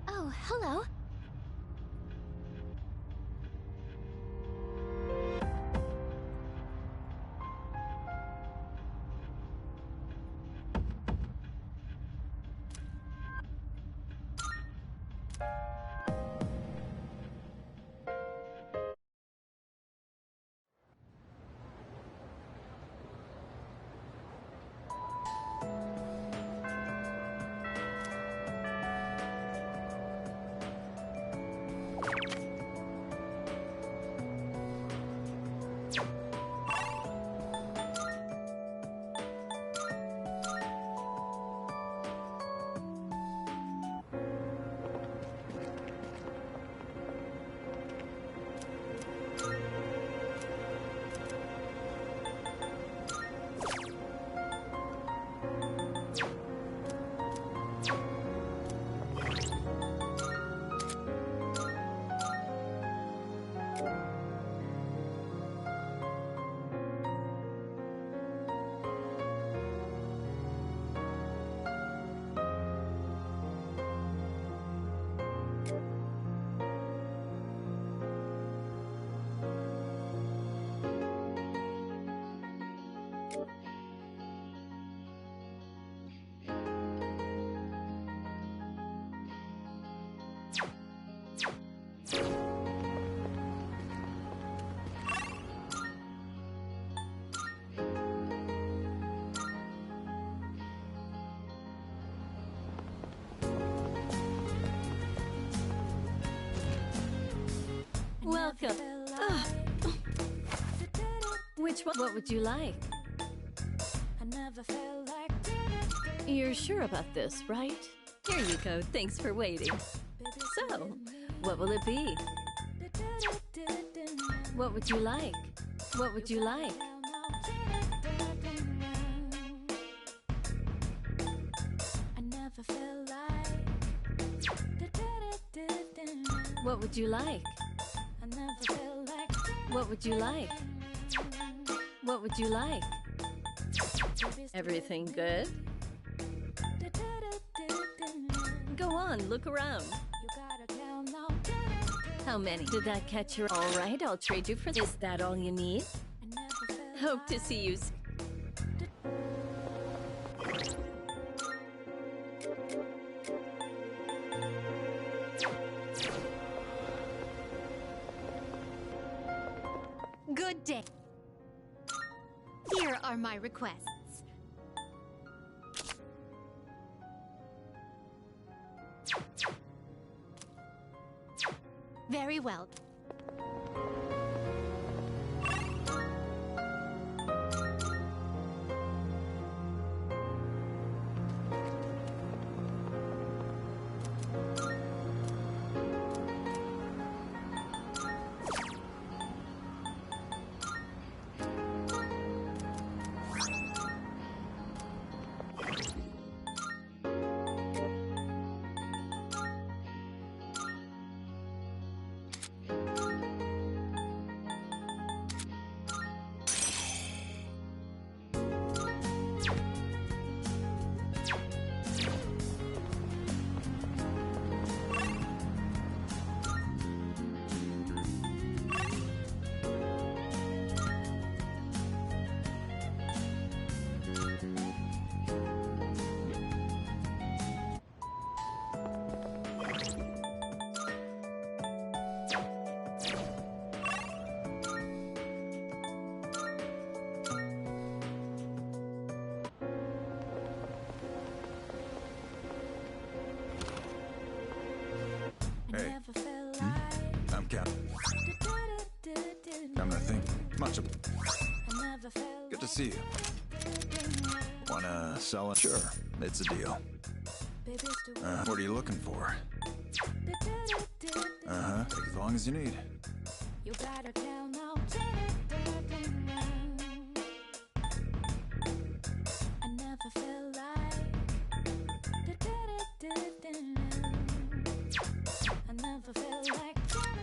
Oh, hello. Welcome. Ugh. Which one? What would you like? You're sure about this, right? Here you go. Thanks for waiting. So, what will it be? What would you like? What would you like? What would you like? What would you like? What would you like? Everything good? Go on, look around. How many? Did that catch your... All right, I'll trade you for this. Is that all you need? Hope to see you. Good day. Here are my requests. Very well. Hey, I'm Cap. Come to think much of. Good to see you. Wanna sell it? Sure, it's a deal. What are you looking for? Take as long as you need.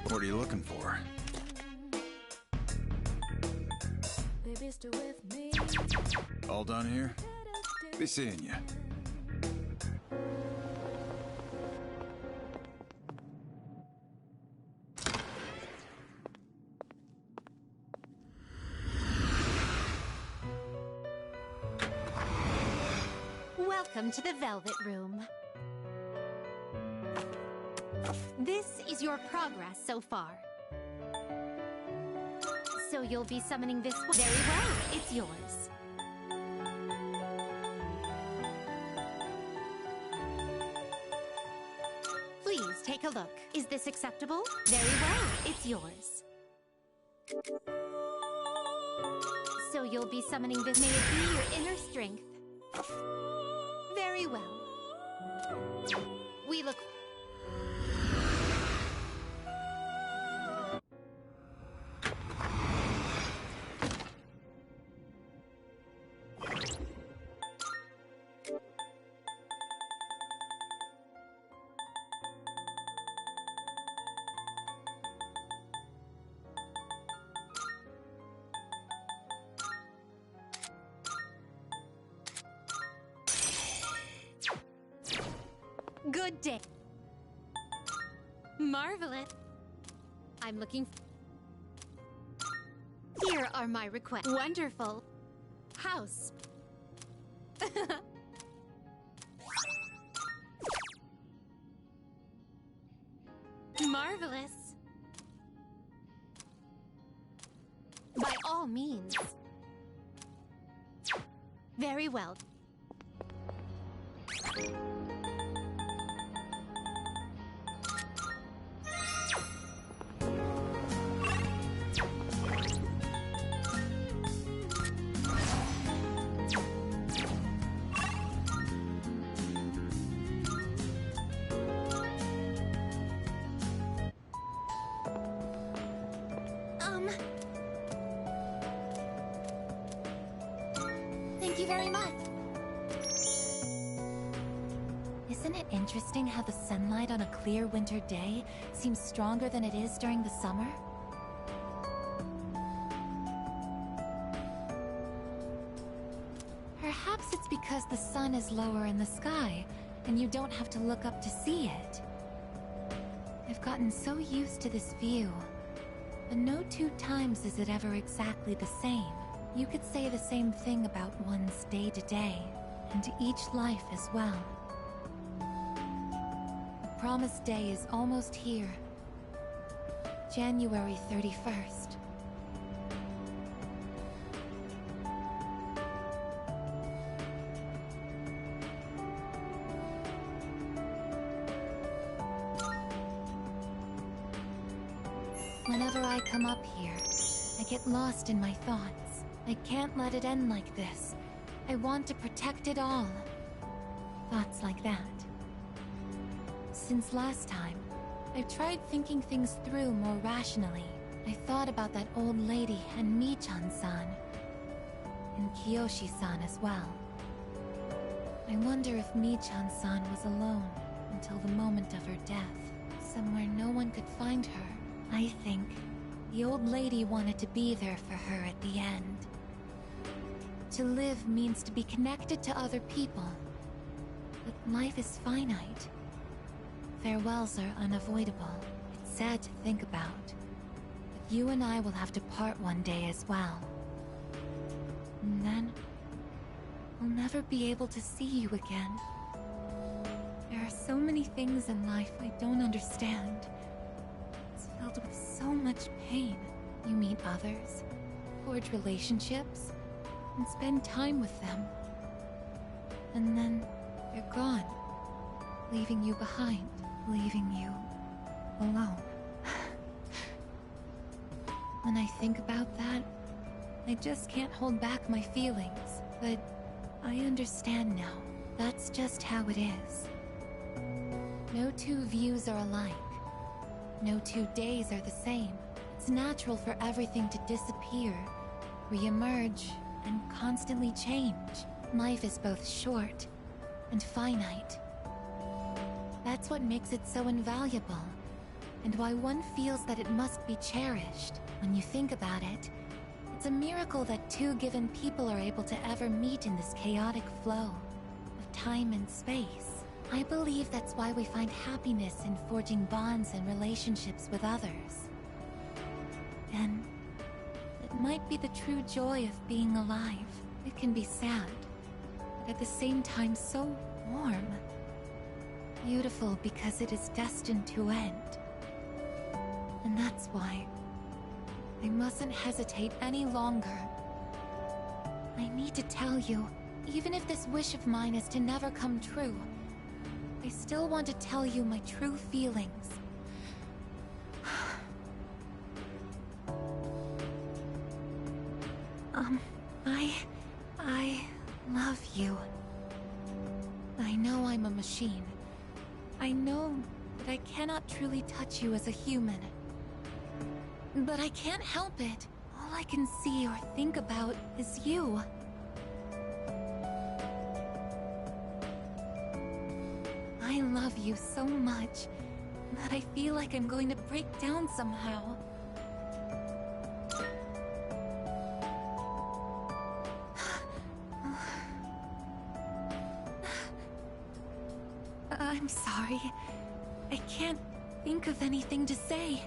What are you looking for? All done here? Be seeing you. Welcome to the Velvet Room. This is your progress so far. So you'll be summoning this one. Very well, it's yours. Please take a look. Is this acceptable? Very well, it's yours. So you'll be summoning this. May it be your inner strength. Very well. We look... Good day. Marvelous. I'm looking... Here are my requests. Wonderful. House. Marvelous. By all means. Very well. Thank you very much. Isn't it interesting how the sunlight on a clear winter day seems stronger than it is during the summer? Perhaps it's because the sun is lower in the sky, and you don't have to look up to see it. I've gotten so used to this view, but no two times is it ever exactly the same. You could say the same thing about one's day-to-day, and each life as well. The promised day is almost here. January 31st. Whenever I come up here, I get lost in my thoughts. I can't let it end like this. I want to protect it all. Thoughts like that. Since last time, I've tried thinking things through more rationally. I thought about that old lady and Michan-san. And Kiyoshi-san as well. I wonder if Michan-san was alone until the moment of her death. Somewhere no one could find her. I think the old lady wanted to be there for her at the end. To live means to be connected to other people. But life is finite. Farewells are unavoidable. It's sad to think about. But you and I will have to part one day as well. And then, I'll never be able to see you again. There are so many things in life I don't understand. It's filled with so much pain. You meet others, forge relationships, and spend time with them. And then, they're gone, leaving you behind, leaving you alone. When I think about that, I just can't hold back my feelings. But I understand now. That's just how it is. No two views are alike. No 2 days are the same. It's natural for everything to disappear, re-emerge, and constantly change. Life is both short and finite. That's what makes it so invaluable, and why one feels that it must be cherished. When you think about it, it's a miracle that two given people are able to ever meet in this chaotic flow of time and space. I believe that's why we find happiness in forging bonds and relationships with others. And it might be the true joy of being alive. It can be sad, at the same time so warm. Beautiful because it is destined to end. And that's why I mustn't hesitate any longer. I need to tell you, even if this wish of mine is to never come true, I still want to tell you my true feelings. I love you. I know I'm a machine. I know that I cannot truly touch you as a human. But I can't help it. All I can see or think about is you. I love you so much that I feel like I'm going to break down somehow. I'm sorry. I can't think of anything to say.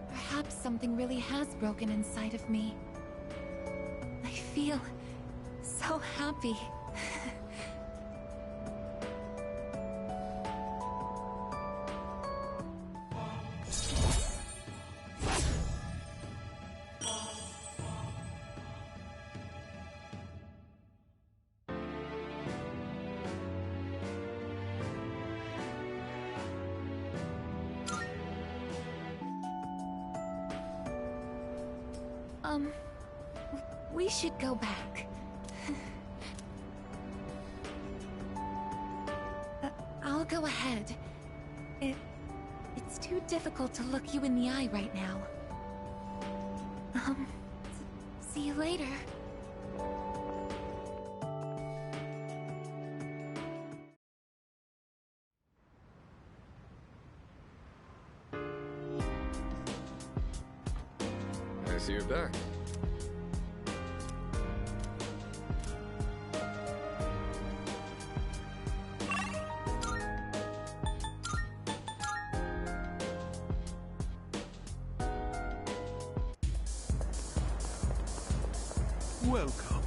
Perhaps something really has broken inside of me. I feel so happy. We should go back. I'll go ahead. It's too difficult to look you in the eye right now. See you later. I see you're back. Welcome.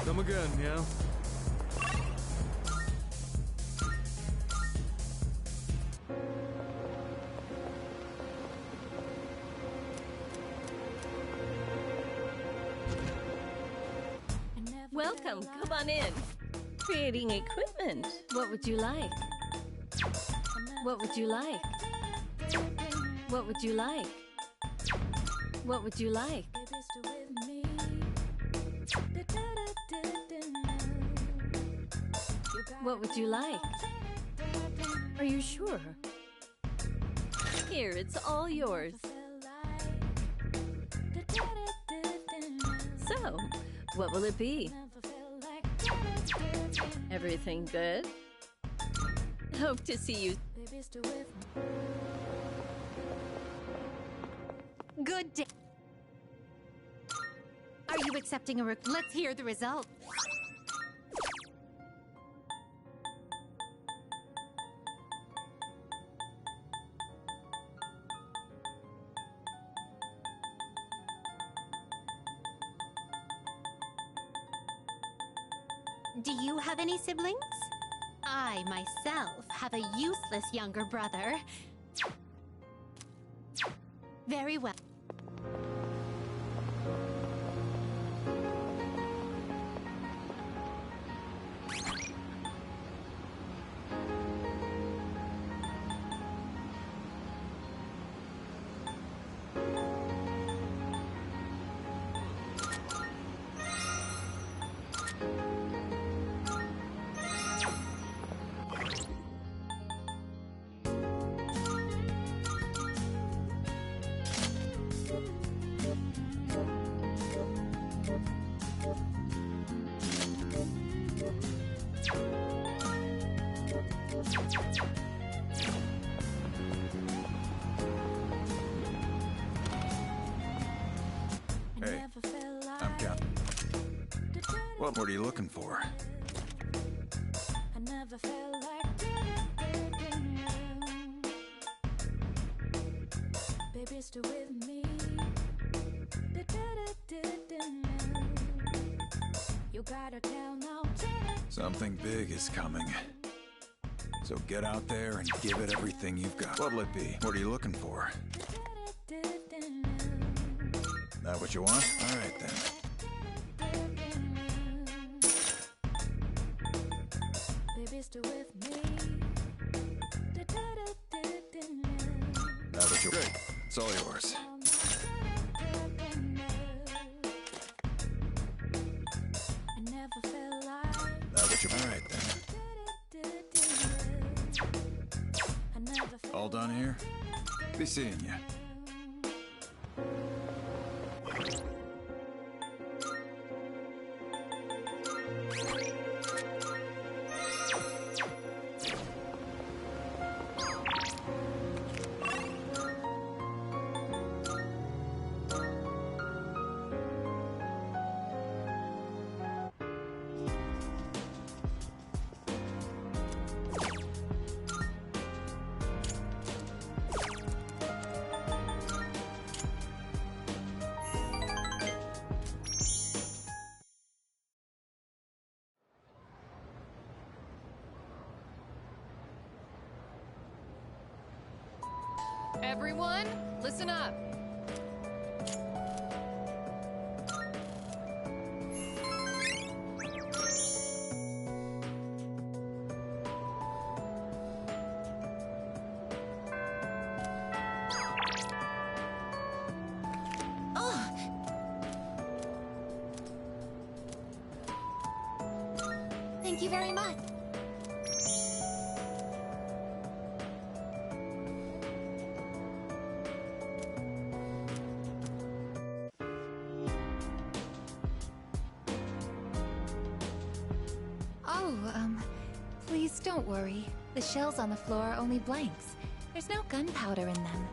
Come again, yeah? Welcome, come on in. Creating equipment. What would you like? What would you like? What would you like? What would you like? What would you like? Are you sure? Here, it's all yours. So, what will it be? Everything good? Hope to see you. Good day. Are you accepting a Let's hear the result. Do you have any siblings? I, myself, have a useless younger brother. Very well. Hey, I'm Captain. What are you looking for? I never felt like Something big is coming. So get out there and give it everything you've got. What'll it be? What are you looking for? That what you want? All right, then. That what you... Great. It's all yours. That what you... All right, then. All done here? Be seeing you. Everyone, listen up. Thank you very much. Please don't worry. The shells on the floor are only blanks. There's no gunpowder in them.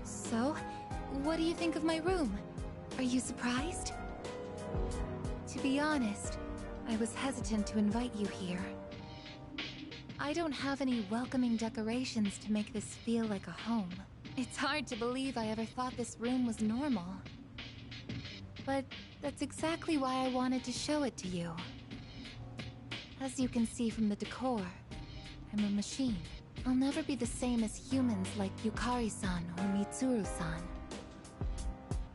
So, what do you think of my room? Are you surprised? To be honest, I was hesitant to invite you here. I don't have any welcoming decorations to make this feel like a home. It's hard to believe I ever thought this room was normal. But that's exactly why I wanted to show it to you. As you can see from the decor, I'm a machine. I'll never be the same as humans like Yukari-san or Mitsuru-san.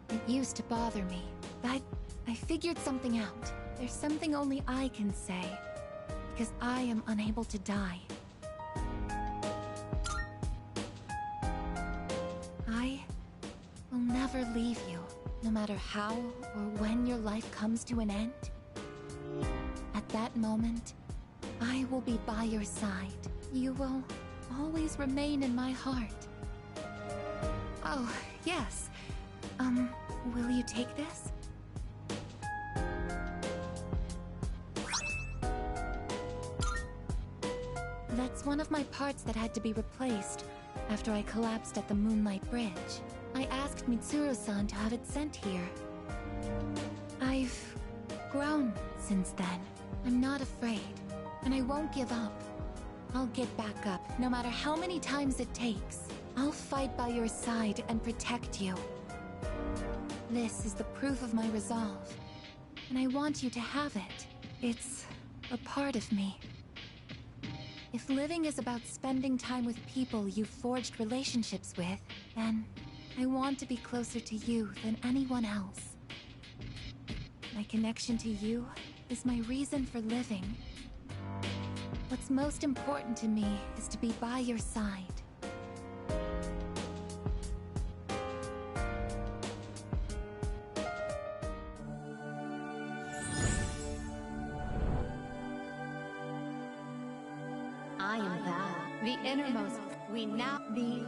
It used to bother me, but I figured something out. There's something only I can say, because I am unable to die. I will never leave you, no matter how or when your life comes to an end. At that moment, I will be by your side. You will always remain in my heart. Oh, yes. Will you take this? That's one of my parts that had to be replaced after I collapsed at the Moonlight Bridge. I asked Mitsuru-san to have it sent here. I've grown since then. I'm not afraid, and I won't give up. I'll get back up, no matter how many times it takes. I'll fight by your side and protect you. This is the proof of my resolve, and I want you to have it. It's a part of me. If living is about spending time with people you've forged relationships with, then I want to be closer to you than anyone else. My connection to you is my reason for living. What's most important to me is to be by your side. I am thou, the innermost. We now the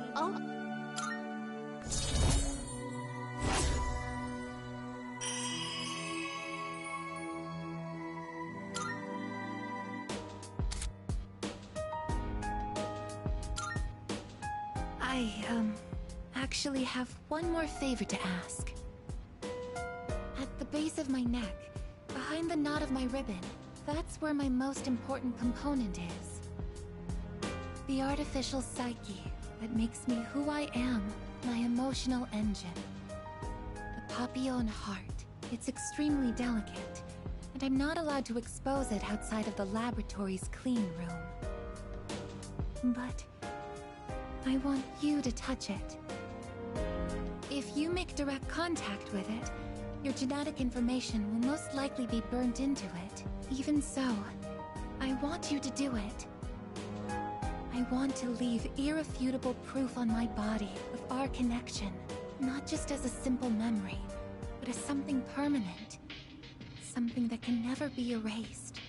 actually have one more favor to ask. At the base of my neck, behind the knot of my ribbon, that's where my most important component is. The artificial psyche that makes me who I am, my emotional engine. The papillon heart. It's extremely delicate, and I'm not allowed to expose it outside of the laboratory's clean room. But I want you to touch it. If you make direct contact with it, your genetic information will most likely be burnt into it. Even so, I want you to do it. I want to leave irrefutable proof on my body of our connection, not just as a simple memory, but as something permanent. Something that can never be erased.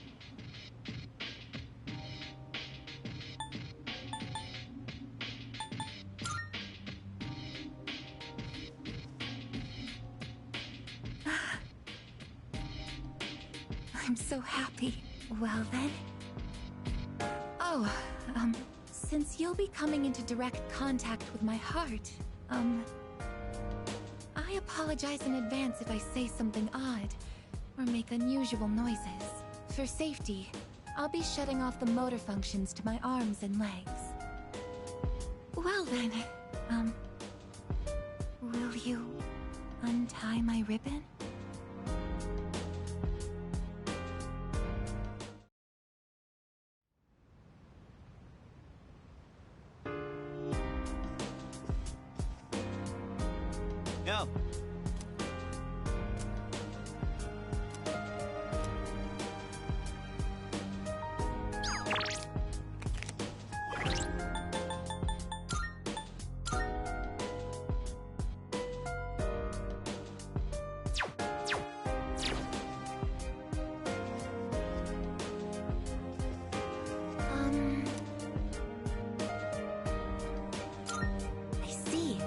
I'm so happy. Well then... Oh, since you'll be coming into direct contact with my heart, I apologize in advance if I say something odd, or make unusual noises. For safety, I'll be shutting off the motor functions to my arms and legs. Well then, will you untie my ribbon? No. I see.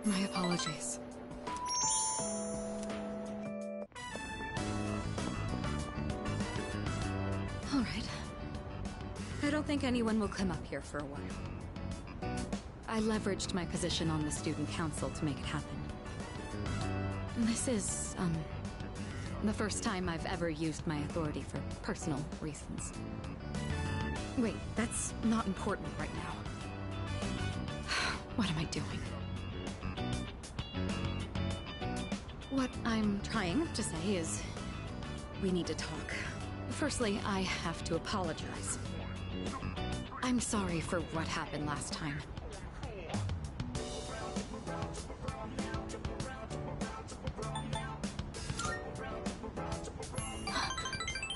My apologies. think anyone will come up here for a while. I leveraged my position on the student council to make it happen. This is, the first time I've ever used my authority for personal reasons. Wait, that's not important right now. What am I doing? What I'm trying to say is, we need to talk. Firstly, I have to apologize. I'm sorry for what happened last time.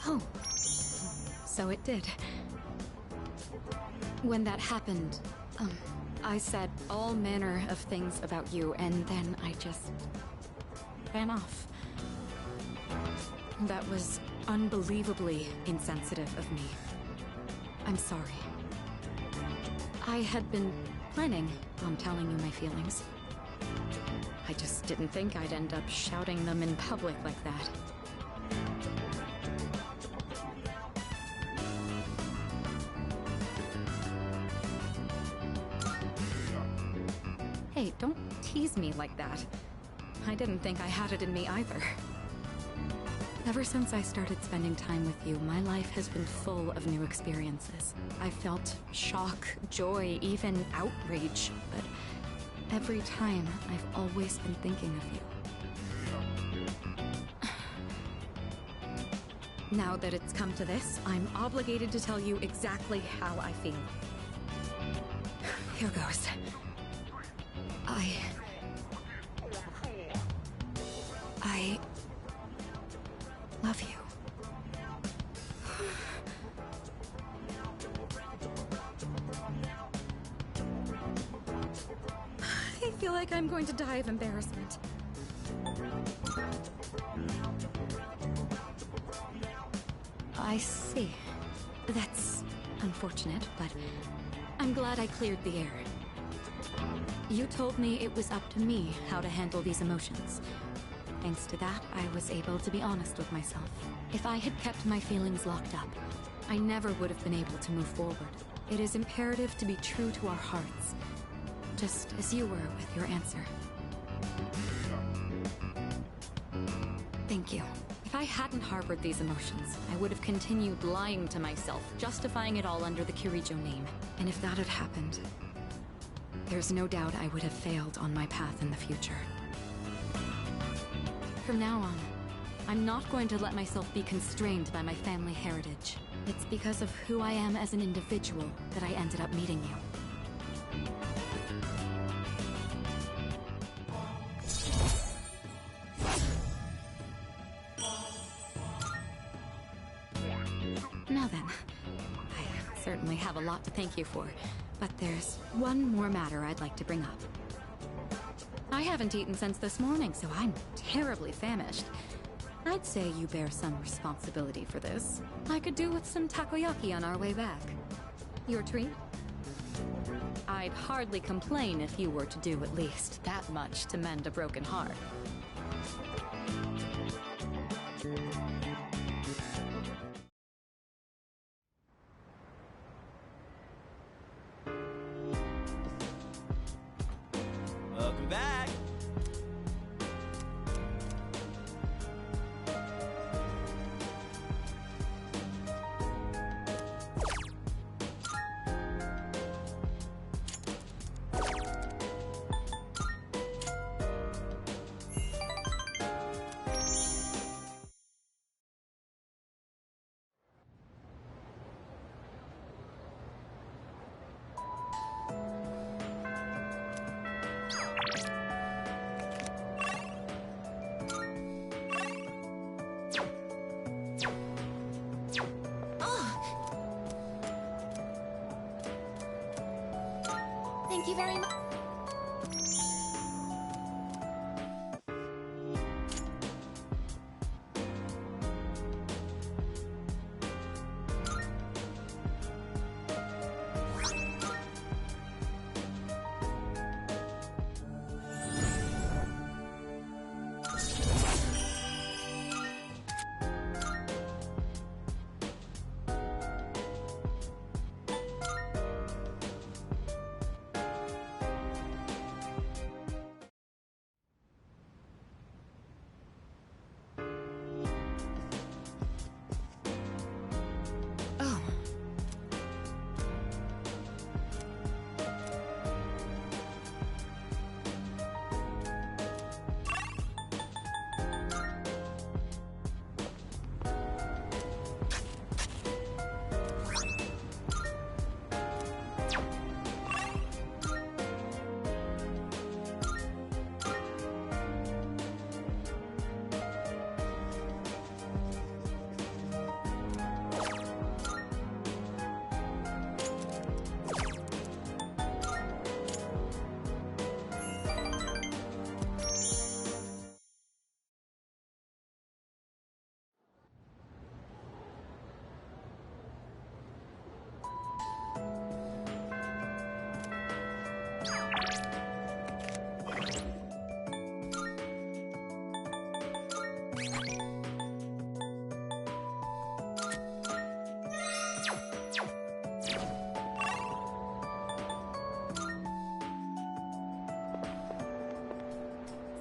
Oh, so it did. When that happened, I said all manner of things about you, and then I just ran off. That was unbelievably insensitive of me. I'm sorry. I had been planning on telling you my feelings. I just didn't think I'd end up shouting them in public like that. Hey, don't tease me like that. I didn't think I had it in me either. Ever since I started spending time with you, my life has been full of new experiences. I've felt shock, joy, even outrage, but every time I've always been thinking of you. Now that it's come to this, I'm obligated to tell you exactly how I feel. Here goes. I love you. I feel like I'm going to die of embarrassment. I see. That's unfortunate, but I'm glad I cleared the air. You told me it was up to me how to handle these emotions. Thanks to that, I was able to be honest with myself. If I had kept my feelings locked up, I never would have been able to move forward. It is imperative to be true to our hearts, just as you were with your answer. Thank you. If I hadn't harbored these emotions, I would have continued lying to myself, justifying it all under the Kirijo name. And if that had happened, there's no doubt I would have failed on my path in the future. From now on, I'm not going to let myself be constrained by my family heritage. It's because of who I am as an individual that I ended up meeting you. Now then, I certainly have a lot to thank you for, but there's one more matter I'd like to bring up. I haven't eaten since this morning, so I'm terribly famished. I'd say you bear some responsibility for this. I could do with some takoyaki on our way back. Your treat? I'd hardly complain if you were to do at least that much to mend a broken heart. Welcome back. Thank you very much.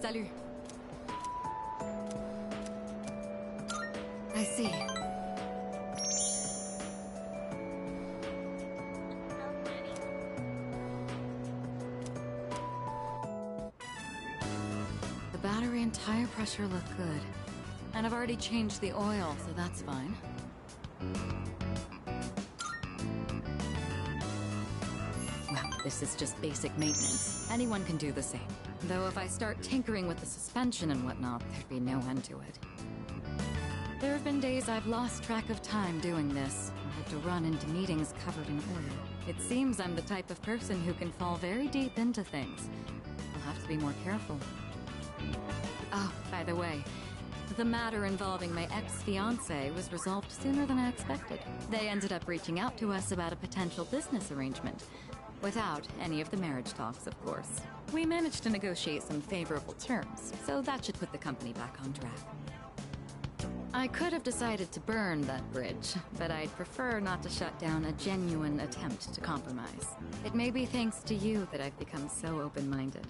Salut. I see. The battery and tire pressure look good. And I've already changed the oil, so that's fine. Well, this is just basic maintenance. Anyone can do the same. Though if I start tinkering with the suspension and whatnot, there'd be no end to it. There have been days I've lost track of time doing this, and had to run into meetings covered in oil. It seems I'm the type of person who can fall very deep into things. I'll have to be more careful. Oh, by the way, the matter involving my ex-fiancé was resolved sooner than I expected. They ended up reaching out to us about a potential business arrangement. Without any of the marriage talks, of course. We managed to negotiate some favorable terms, so that should put the company back on track. I could have decided to burn that bridge, but I'd prefer not to shut down a genuine attempt to compromise. It may be thanks to you that I've become so open-minded.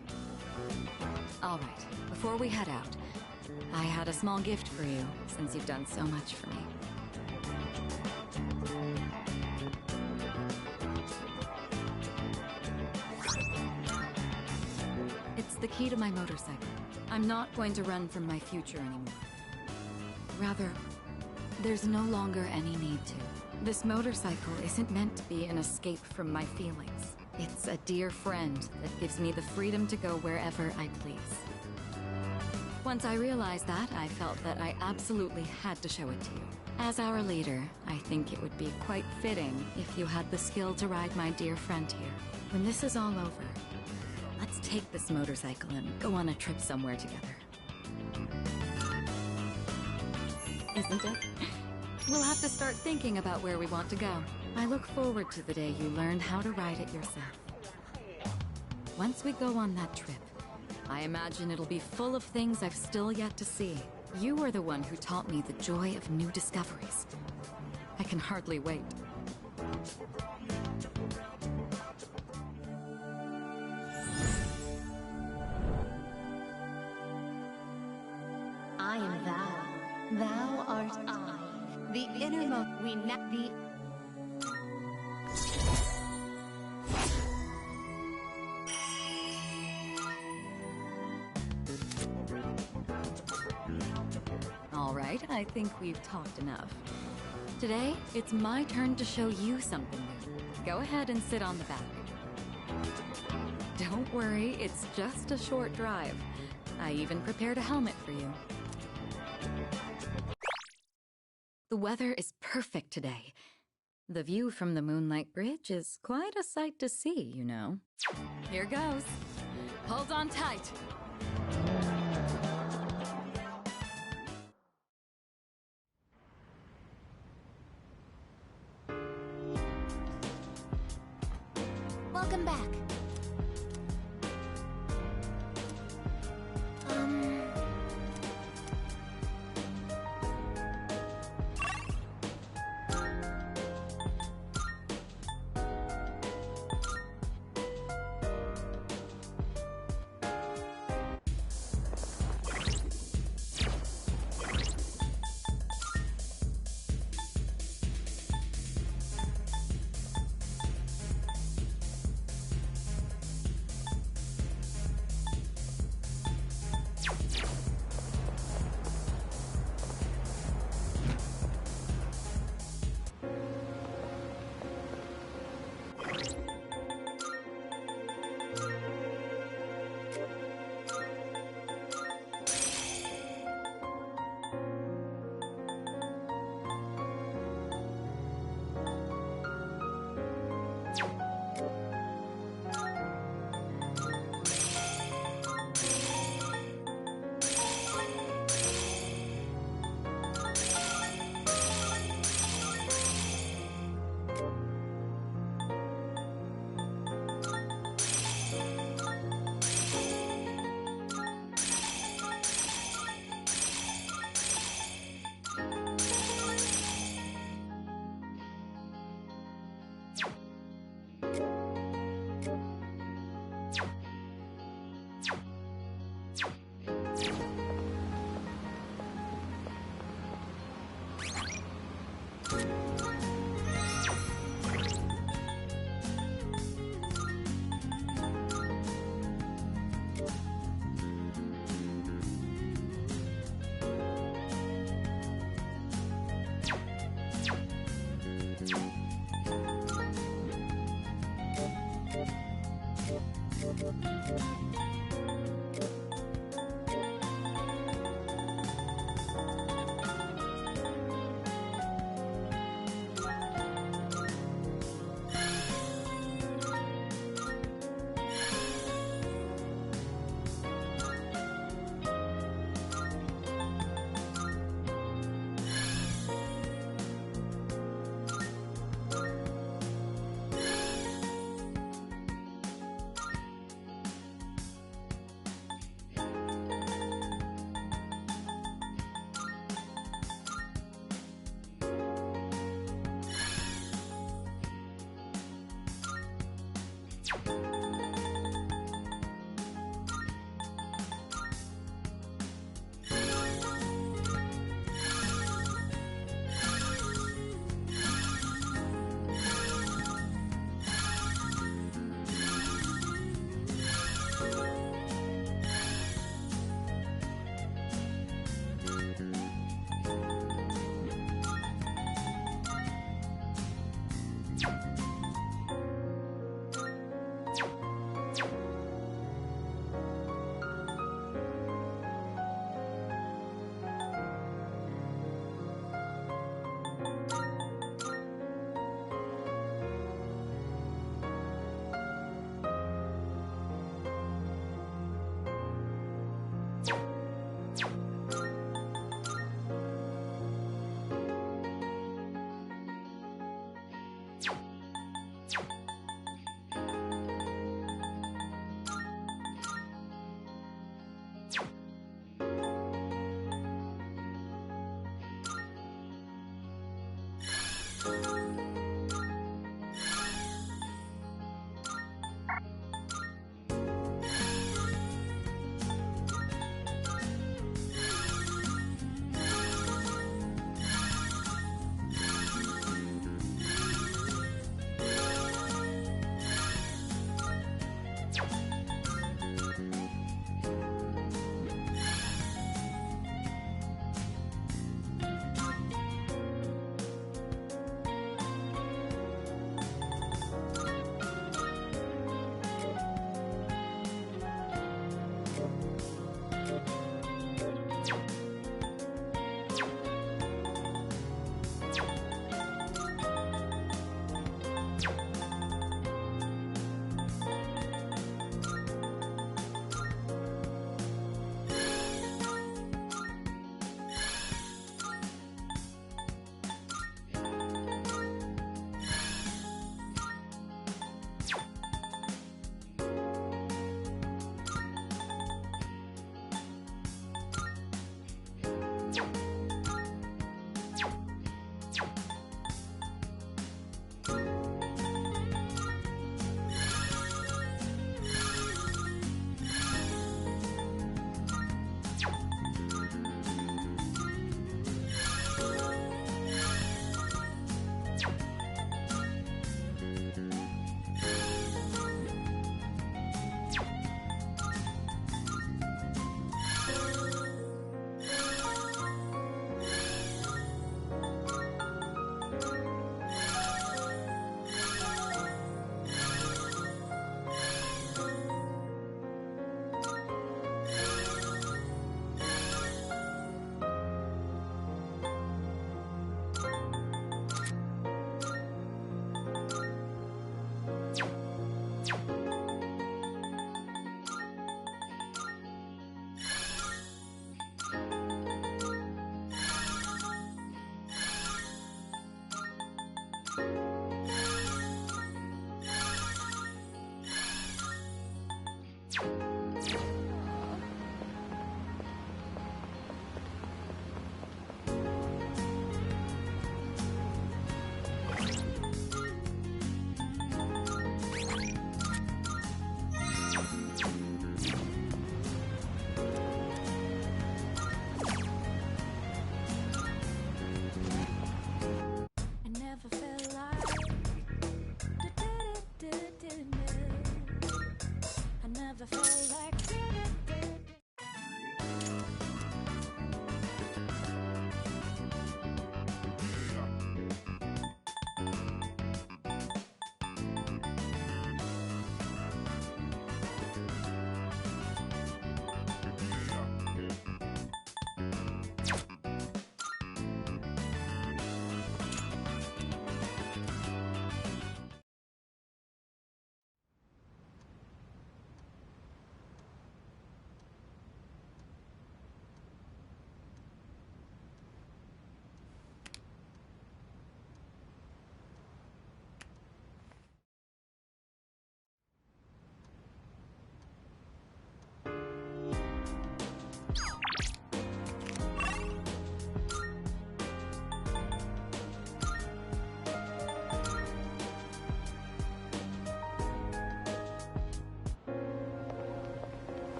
All right, before we head out, I had a small gift for you, since you've done so much for me. It's the key to my motorcycle. I'm not going to run from my future anymore. Rather, there's no longer any need to. This motorcycle isn't meant to be an escape from my feelings. It's a dear friend that gives me the freedom to go wherever I please. Once I realized that, I felt that I absolutely had to show it to you. As our leader, I think it would be quite fitting if you had the skill to ride my dear friend here. When this is all over, let's take this motorcycle and go on a trip somewhere together. Isn't it? We'll have to start thinking about where we want to go. I look forward to the day you learn how to ride it yourself. Once we go on that trip, I imagine it'll be full of things I've still yet to see. You were the one who taught me the joy of new discoveries. I can hardly wait. I am thou. Thou art I. The innermost we the All right, I think we've talked enough. Today, it's my turn to show you something new. Go ahead and sit on the back. Don't worry, it's just a short drive. I even prepared a helmet for you. The weather is perfect today. The view from the Moonlight Bridge is quite a sight to see, you know. Here goes. Hold on tight. Welcome back.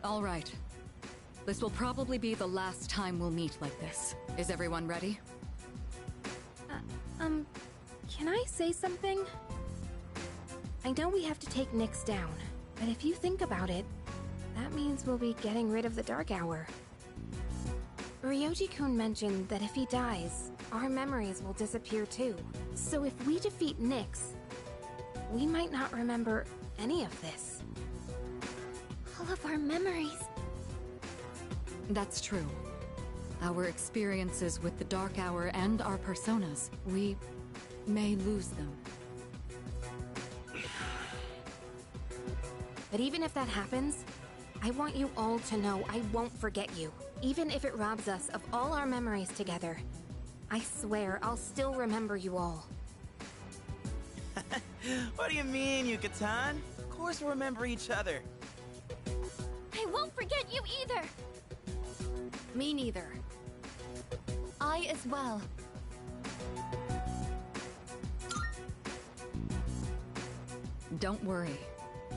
All right. This will probably be the last time we'll meet like this. Is everyone ready? Can I say something? I know we have to take Nyx down, but if you think about it, that means we'll be getting rid of the Dark Hour. Ryoji-kun mentioned that if he dies, our memories will disappear too. So if we defeat Nyx, we might not remember any of this. All of our memories. That's true. Our experiences with the Dark Hour and our personas, we may lose them. But even if that happens, I want you all to know I won't forget you. Even if it robs us of all our memories together. I swear I'll still remember you all. What do you mean, Yuka-tan? Of course we'll remember each other. I won't forget you either! Me neither. I as well. Don't worry.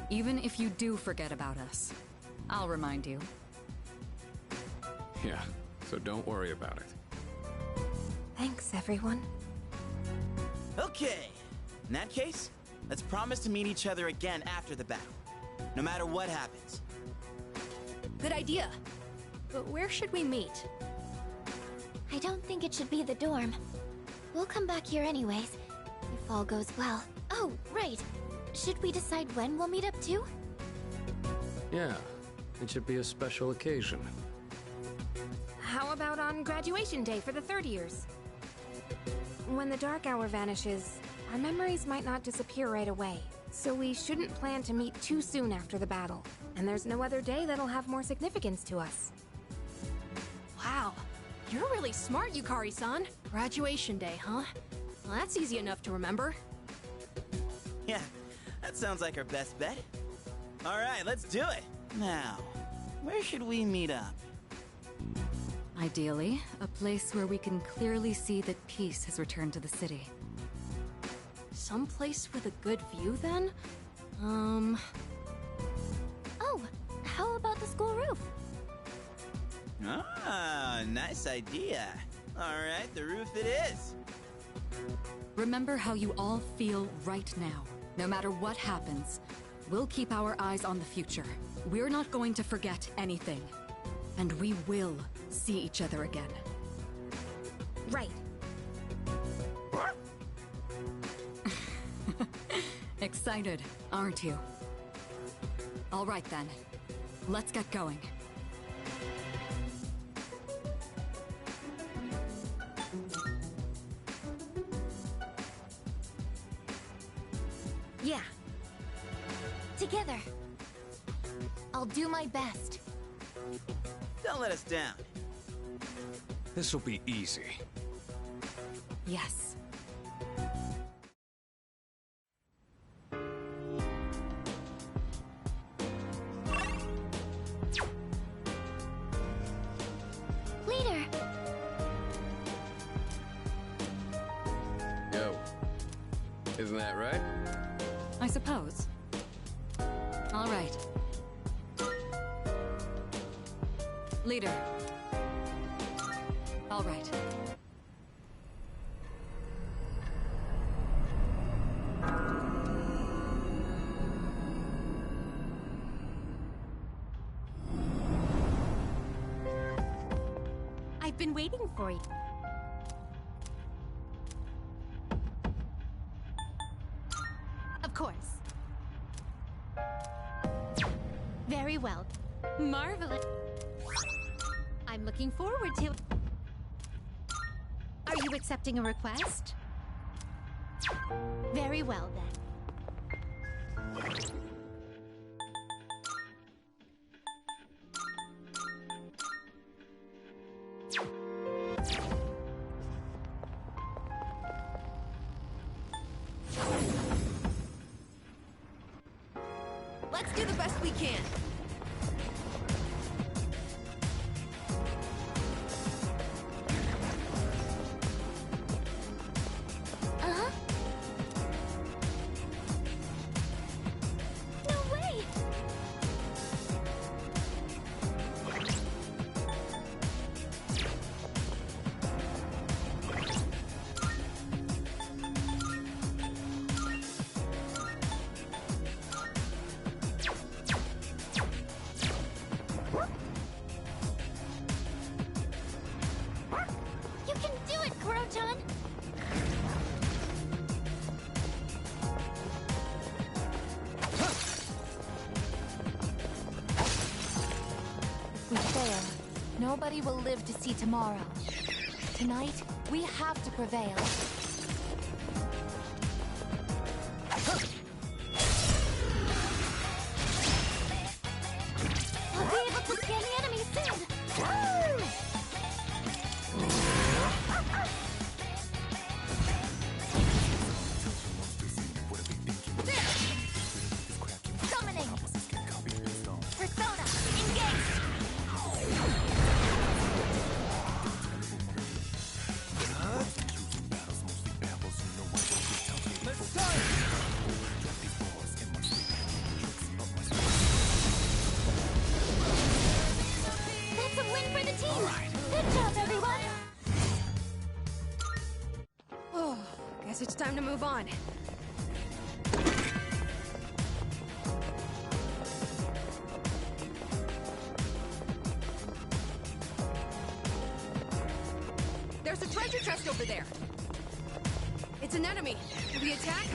Even if you do forget about us, I'll remind you. Yeah, so don't worry about it. Thanks, everyone. Okay. In that case, let's promise to meet each other again after the battle. No matter what happens. Good idea. But where should we meet? I don't think it should be the dorm. We'll come back here anyways, if all goes well. Oh, right. Should we decide when we'll meet up too? Yeah, it should be a special occasion. How about on graduation day for the third years? When the Dark Hour vanishes, our memories might not disappear right away. So we shouldn't plan to meet too soon after the battle. And there's no other day that'll have more significance to us. Wow, you're really smart, Yukari-san. Graduation day, huh? Well, that's easy enough to remember. Yeah, that sounds like our best bet. All right, let's do it. Now, where should we meet up? Ideally, a place where we can clearly see that peace has returned to the city. Someplace with a good view, then? Oh, how about the school roof? Ah, nice idea. All right, the roof it is. Remember how you all feel right now. No matter what happens, we'll keep our eyes on the future. We're not going to forget anything. And we will see each other again. Right. Excited, aren't you? All right then. Let's get going. Yeah. Together. I'll do my best. Don't let us down. This'll be easy. Yes. Leader! Yo. Isn't that right? I suppose. All right. Leader. All right. I've been waiting for you. Of course. Very well. Marvelous. I'm looking forward to it. Are you accepting a request? Very well, then. Let's do the best we can. Uh-huh. No way! Nobody will live to see tomorrow. Tonight, we have to prevail. I'll be able to scan the enemy soon! Summoning! Persona, engaged! That's a win for the team! Good job, everyone! Oh, guess it's time to move on. There's a treasure chest over there. It's an enemy. Will we attack?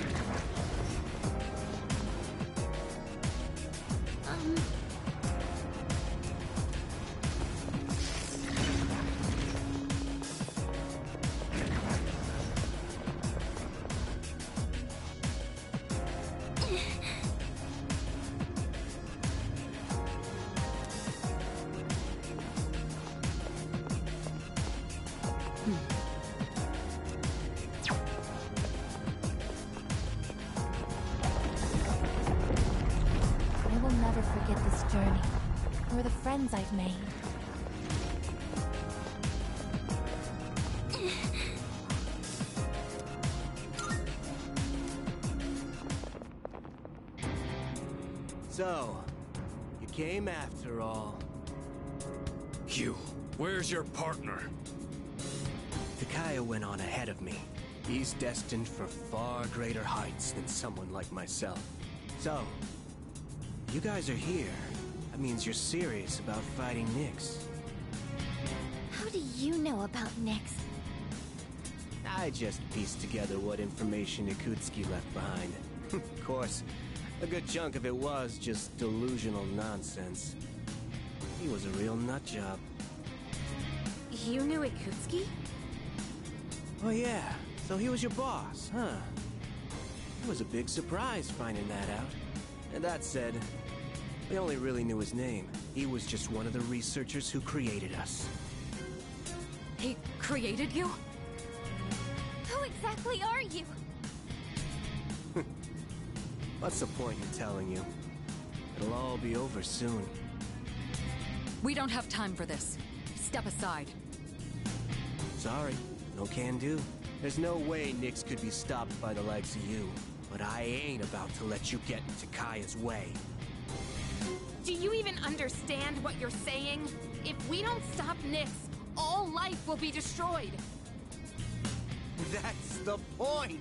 I will never forget this journey, or the friends I've made. So, you came after all. Hugh, where's your partner? Takaya went on ahead of me. He's destined for far greater heights than someone like myself. So, you guys are here. That means you're serious about fighting Nyx. How do you know about Nyx? I just pieced together what information Ikutsuki left behind. Of course, a good chunk of it was just delusional nonsense. He was a real nutjob. You knew Ikutsuki? Oh yeah, so he was your boss, huh? It was a big surprise finding that out. And that said, we only really knew his name. He was just one of the researchers who created us. He created you? Who exactly are you? What's the point in telling you? It'll all be over soon. We don't have time for this. Step aside. Sorry, no can do. There's no way Nyx could be stopped by the likes of you. But I ain't about to let you get into Kaya's way. Do you even understand what you're saying? If we don't stop Nyx, all life will be destroyed. That's the point!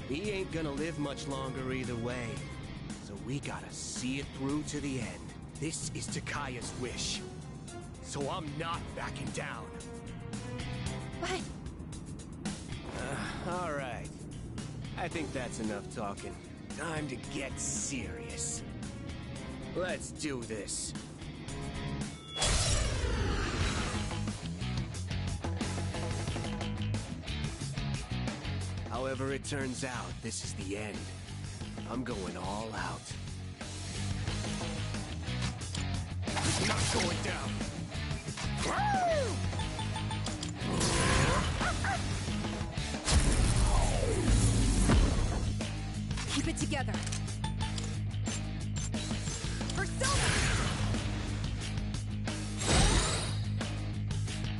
He ain't gonna live much longer either way. So we gotta see it through to the end. This is Takaya's wish. So I'm not backing down. But... Alright. I think that's enough talking. Time to get serious. Let's do this. However it turns out, this is the end. I'm going all out. It's not going down! Keep it together. Persona!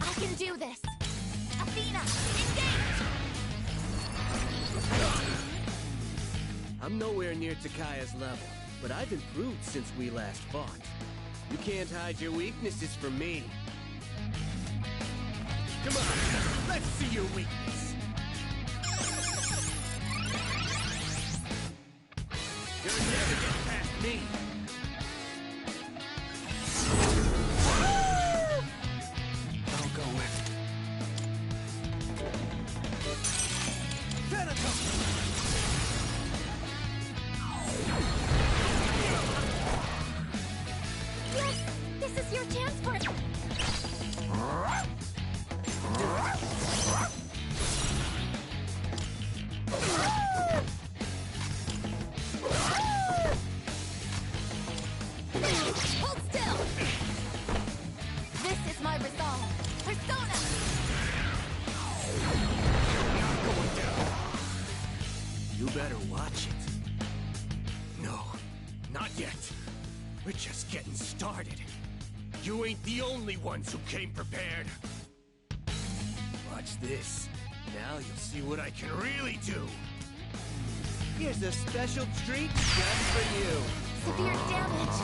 I can do this! Athena, engage! I'm nowhere near Takaya's level, but I've improved since we last fought. You can't hide your weaknesses from me. Come on, let's see your weakness. You'll never get past me. I'll go with Yes! This is your chance for... Persona! Not going down. You better watch it. No, not yet. We're just getting started. You ain't the only ones who came prepared. Watch this. Now you'll see what I can really do. Here's a special treat just for you. Severe damage.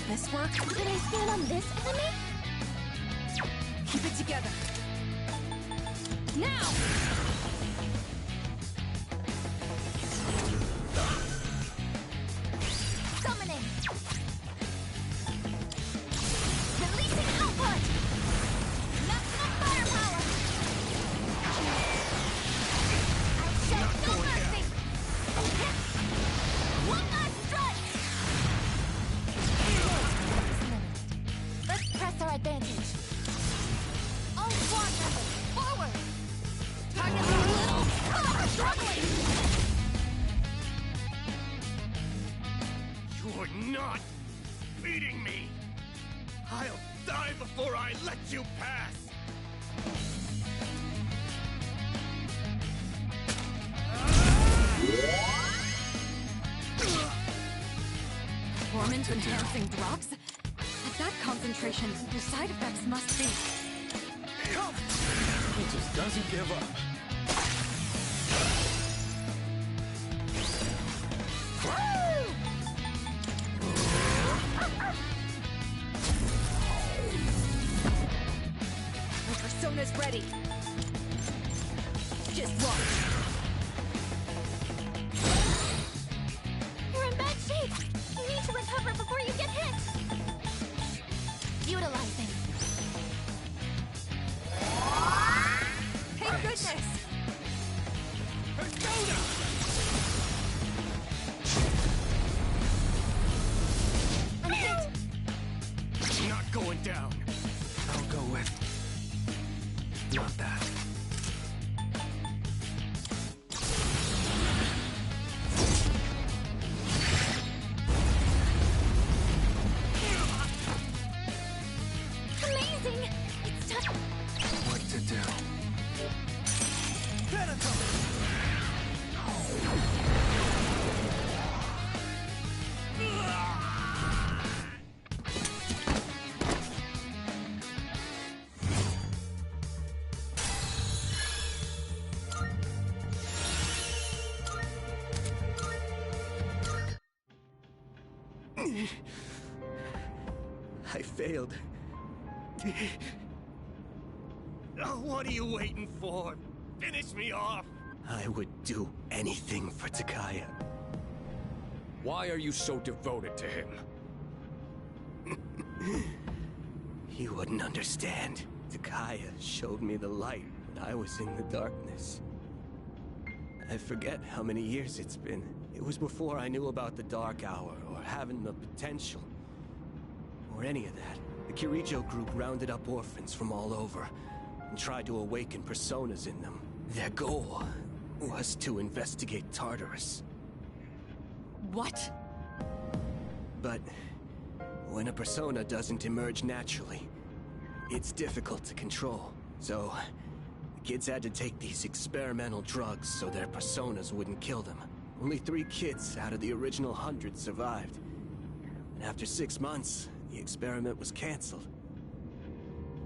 This work? Can I stand on this enemy? Keep it together. Now! Summoning! Releasing output! Maximum firepower! I show no mercy! One last strike! Let's press our advantage. All squad members, forward! Time to move a little! We're struggling! You're not beating me! I'll die before I let you pass! Performance-enhancing drugs? At that concentration, your side effects must be... He just doesn't give up. My persona's ready. Just watch. You're in bad shape! You need to recover before you get hit! Utilizing. Thank goodness! Persona! I'm hit! Not going down. I'll go with... not that. Amazing! It's time! What to do? I failed. Oh, what are you waiting for? Finish me off! I would do anything for Takaya. Why are you so devoted to him? You wouldn't understand. Takaya showed me the light when I was in the darkness. I forget how many years it's been. It was before I knew about the Dark Hour, or having the potential, or any of that. The Kirijo group rounded up orphans from all over, and tried to awaken personas in them. Their goal was to investigate Tartarus. What? But when a persona doesn't emerge naturally, it's difficult to control. So, the kids had to take these experimental drugs so their personas wouldn't kill them. Only 3 kids out of the original 100 survived. And after 6 months, the experiment was canceled.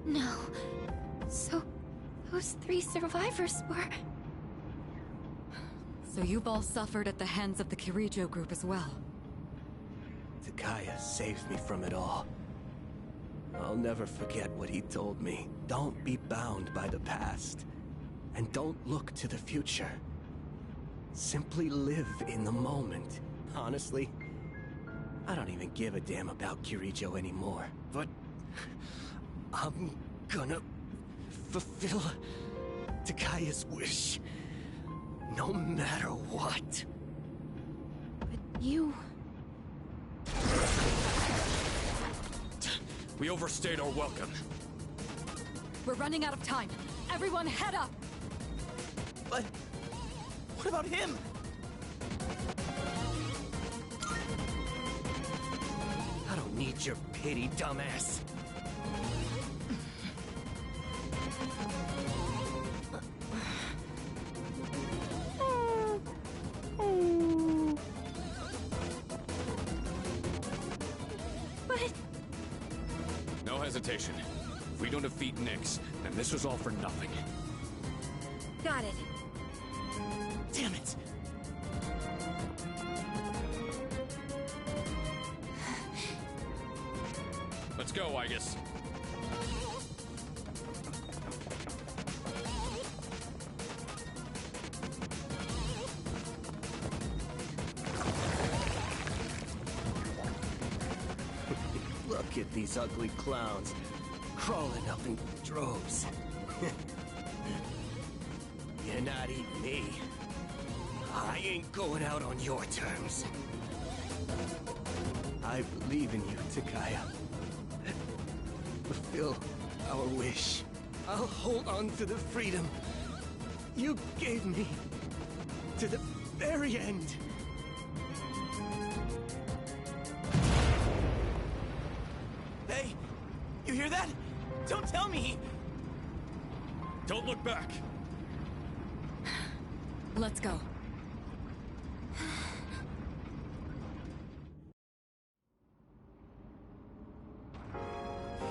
No. So, those 3 survivors were... So you've all suffered at the hands of the Kirijo group as well. Takaya saved me from it all. I'll never forget what he told me. Don't be bound by the past. And don't look to the future. Simply live in the moment. Honestly, I don't even give a damn about Kirijo anymore. But I'm gonna fulfill Takaya's wish. no matter what. But you... We overstayed our welcome. We're running out of time. Everyone head up! But what about him? I don't need your pity, dumbass. But... No hesitation. If we don't defeat Nyx, then this was all for nothing. Got it. Damn it! Let's go, Aigis. Look at these ugly clowns, crawling up in droves. You're not eating me. I ain't going out on your terms. I believe in you, Takaya. Fulfill our wish. I'll hold on to the freedom you gave me to the very end. Hey, you hear that? Don't tell me! Don't look back! Let's go.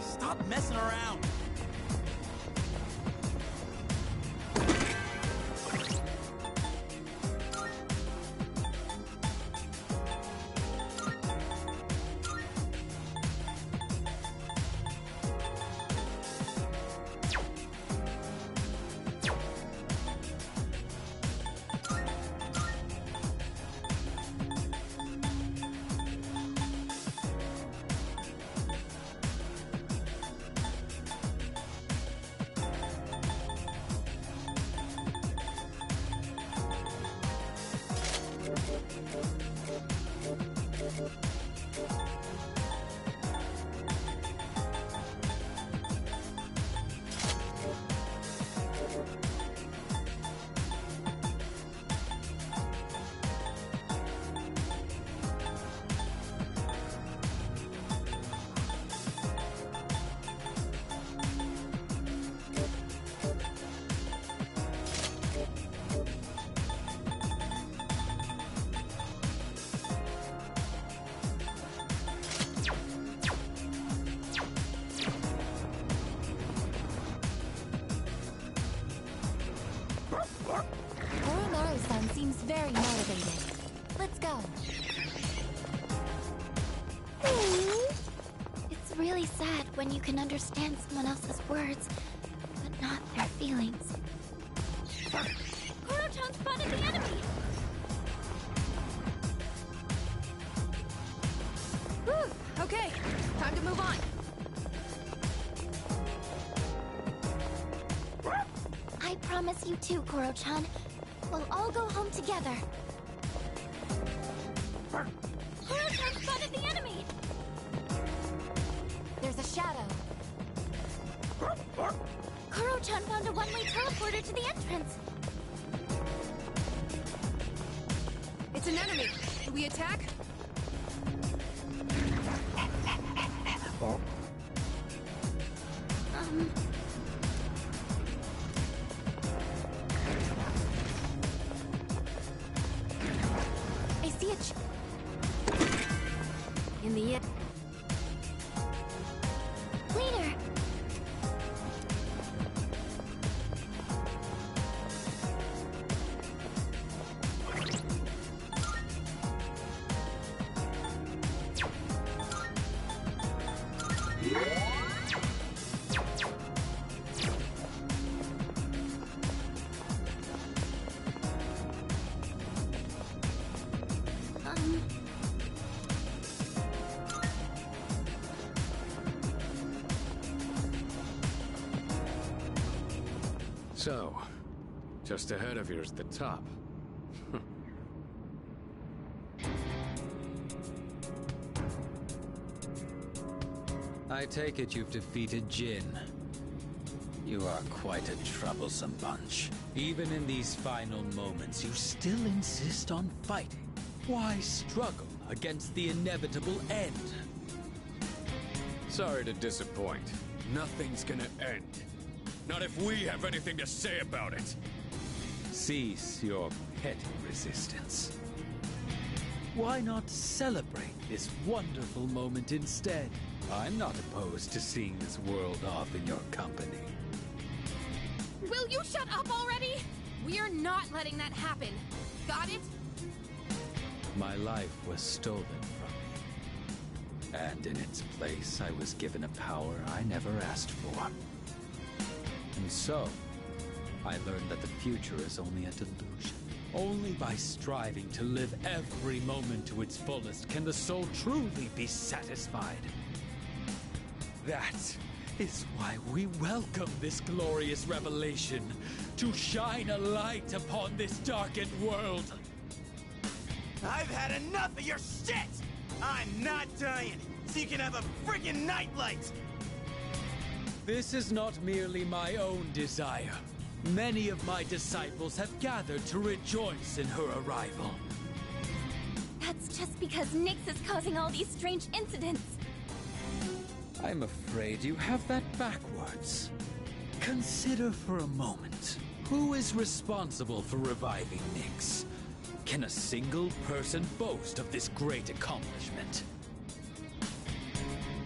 Stop messing around! Oromaru-san seems very motivated. Let's go. It's really sad when you can understand someone else's words, but not their feelings. Koro-chan spotted the enemy! Whew, okay, time to move on. I promise you too, Koro-chan. We'll all go home together. Koro-chan spotted the enemy! There's a shadow. Koro-chan found a one-way teleporter to the entrance. It's an enemy. Do we attack? I see it. In the end. Later. So, just ahead of you is the top. I take it you've defeated Jin. You are quite a troublesome bunch. Even in these final moments, you still insist on fighting. Why struggle against the inevitable end? Sorry to disappoint. Nothing's gonna end. Not if we have anything to say about it. Cease your petty resistance. Why not celebrate this wonderful moment instead? I'm not opposed to seeing this world off in your company. Will you shut up already? We are not letting that happen. Got it? My life was stolen from me. And in its place, I was given a power I never asked for. And so, I learned that the future is only a delusion. Only by striving to live every moment to its fullest can the soul truly be satisfied. That is why we welcome this glorious revelation, to shine a light upon this darkened world. I've had enough of your shit! I'm not dying, so you can have a friggin' nightlight! This is not merely my own desire. Many of my disciples have gathered to rejoice in her arrival. That's just because Nyx is causing all these strange incidents. I'm afraid you have that backwards. Consider for a moment, who is responsible for reviving Nyx? Can a single person boast of this great accomplishment?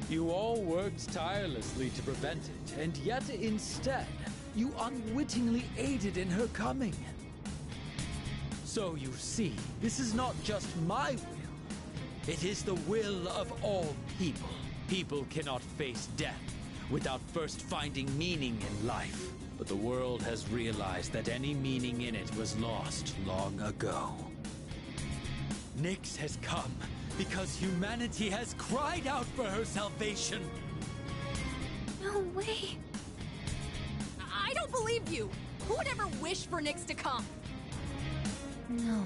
You all worked tirelessly to prevent it, and yet instead, you unwittingly aided in her coming. So you see, this is not just my will. It is the will of all people. People cannot face death without first finding meaning in life. But the world has realized that any meaning in it was lost long ago. Nyx has come because humanity has cried out for her salvation. No way. I don't believe you! Who would ever wish for Nyx to come? No.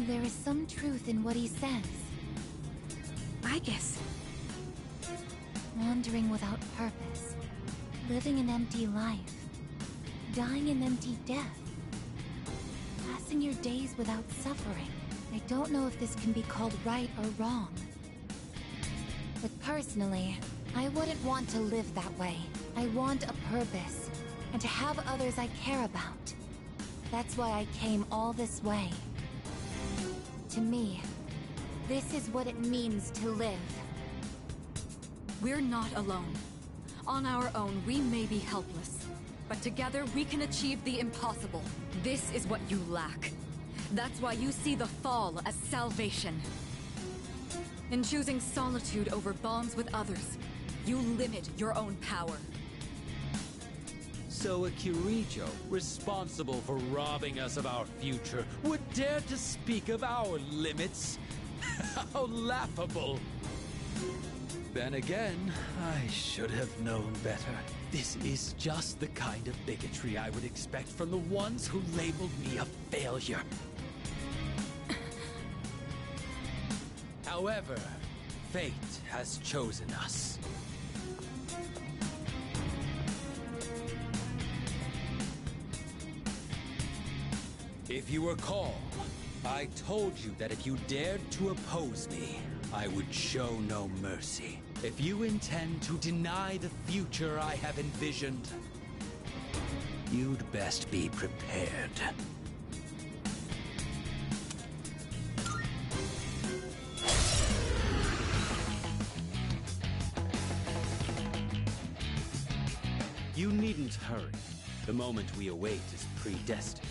There is some truth in what he says. I guess. Wandering without purpose. Living an empty life. Dying an empty death. Passing your days without suffering. I don't know if this can be called right or wrong. But personally, I wouldn't want to live that way. I want a purpose, and to have others I care about. That's why I came all this way. To me, this is what it means to live. We're not alone. On our own, we may be helpless. But together, we can achieve the impossible. This is what you lack. That's why you see the fall as salvation. In choosing solitude over bonds with others, you limit your own power. So a Kirijo, responsible for robbing us of our future, would dare to speak of our limits? How laughable! Then again, I should have known better. This is just the kind of bigotry I would expect from the ones who labeled me a failure. However, fate has chosen us. If you recall, I told you that if you dared to oppose me, I would show no mercy. If you intend to deny the future I have envisioned, you'd best be prepared. You needn't hurry. The moment we await is predestined.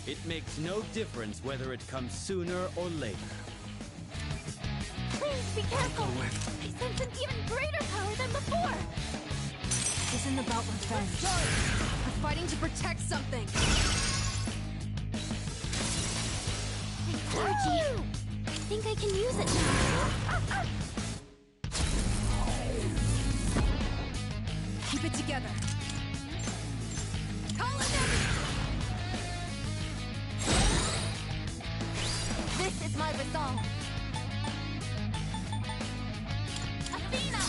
It makes no difference whether it comes sooner or later. Please be careful! I sense an even greater power than before! This isn't about revenge. We're fighting to protect something. Energy! I think I can use it now. Keep it together. Call it resolve. Athena!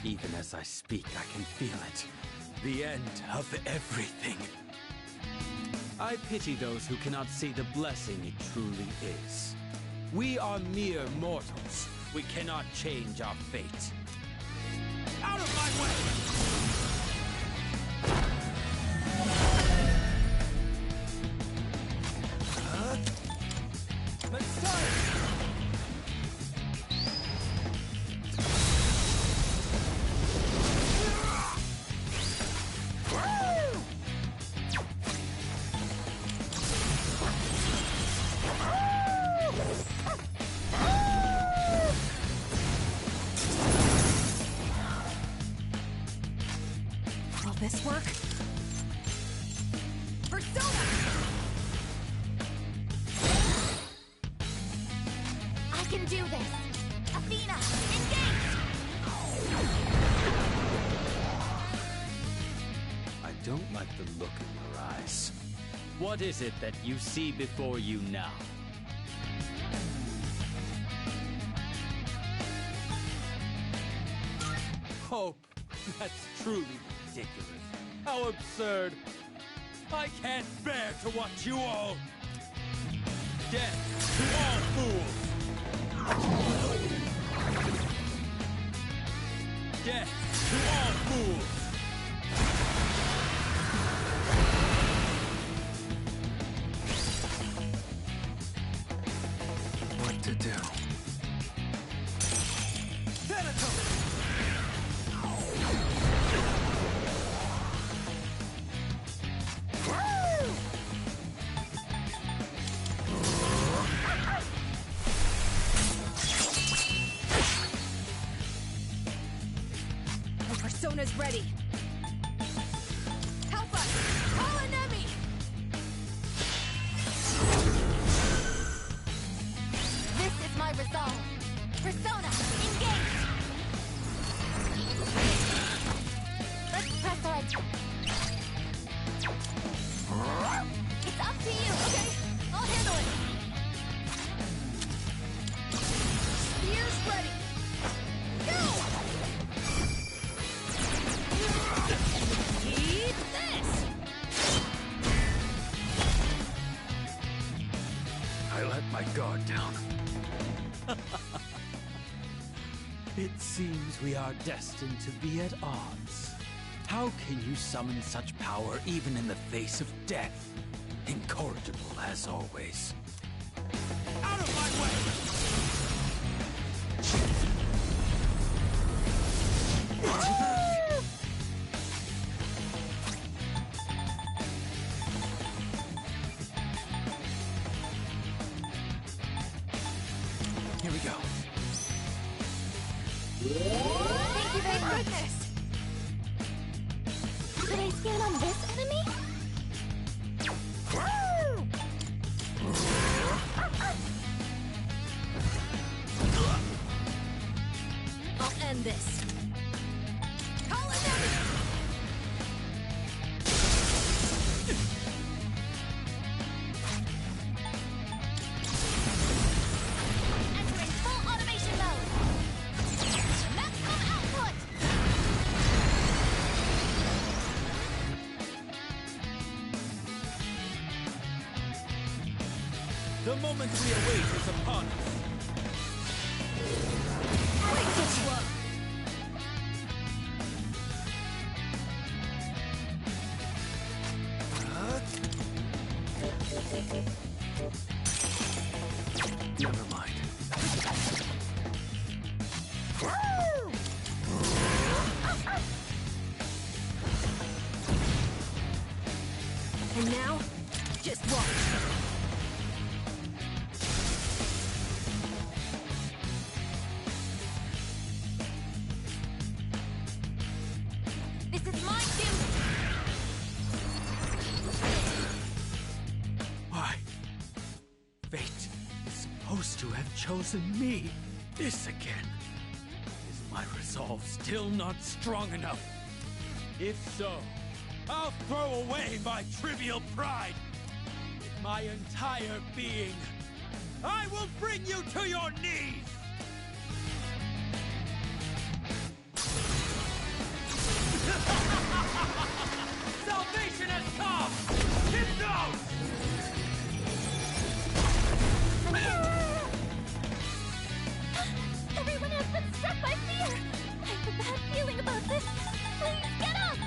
Even as I speak, I can feel it. The end of everything. I pity those who cannot see the blessing it truly is. We are mere mortals. We cannot change our fate. Out of my way! Let's start! Will this work? Persona! I can do this! Athena, engage! I don't like the look in your eyes. What is it that you see before you now? Hope. That's truly ridiculous. How absurd. I can't bear to watch you all. Death to all fools. Death to all fools. What to do? The Persona's ready. Help us! Call an enemy! This is my resolve. Persona, engage! Let's press on. It's up to you. Okay, I'll handle it. Spear's ready. Go! Eat this! I let my guard down. It seems we are destined to be at odds. How can you summon such power even in the face of death? Incorrigible as always. Out of my way! Here we go. Thank you very much. Should I scan on this enemy? I'll end this. Call an enemy! Entering full automation mode. Maximum output. The moment we await is upon us. Never mind. And now, just watch. This is my duty. Why? Fate is supposed to have chosen me. This again. Is my resolve still not strong enough? If so, I'll throw away my trivial pride. my entire being. I will bring you to your knees! Salvation has come! Hypnos! Everyone has been struck by fear! I have a bad feeling about this! Please, get up!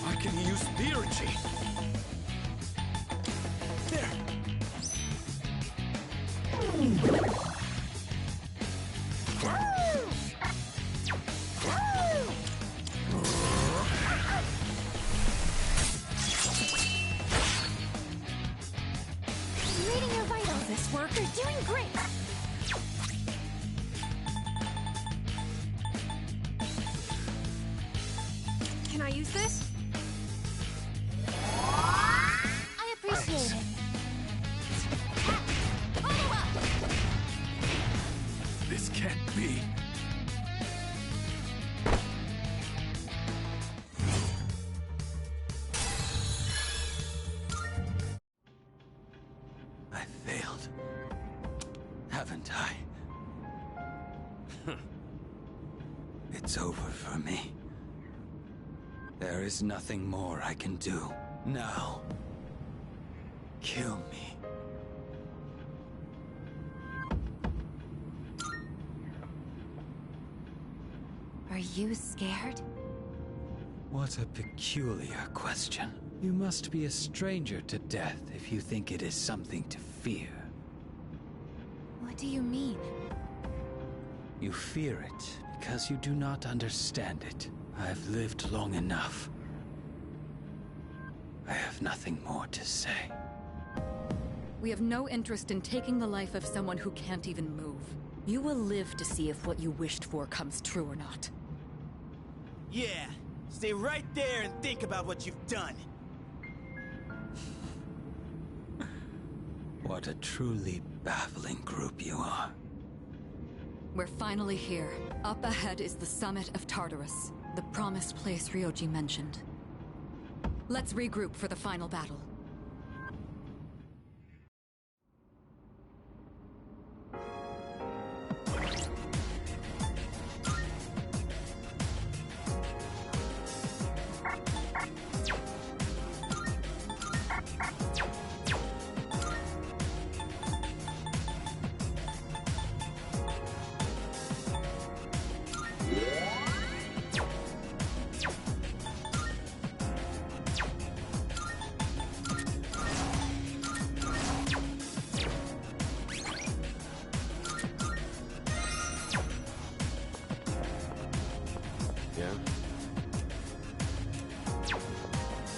I can use theurgy. There. Reading your vitals. This work, you're doing great! Can I use this? I appreciate it. Follow up! This can't be. I failed. Haven't I? It's over for me. There is nothing more I can do. Now, kill me. Are you scared? What a peculiar question. You must be a stranger to death if you think it is something to fear. What do you mean? You fear it because you do not understand it. I've lived long enough. I have nothing more to say. We have no interest in taking the life of someone who can't even move. You will live to see if what you wished for comes true or not. Yeah, stay right there and think about what you've done. What a truly baffling group you are. We're finally here. Up ahead is the summit of Tartarus, the promised place Ryoji mentioned. Let's regroup for the final battle.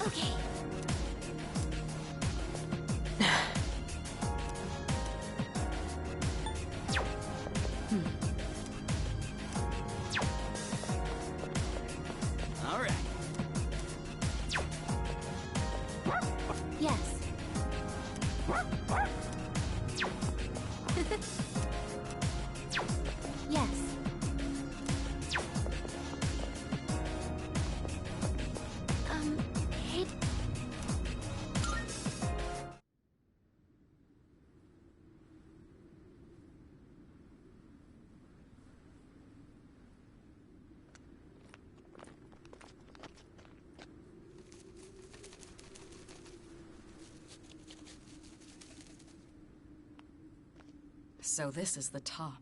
Okay. All right. Yes. Yes. Hey. So this is the top.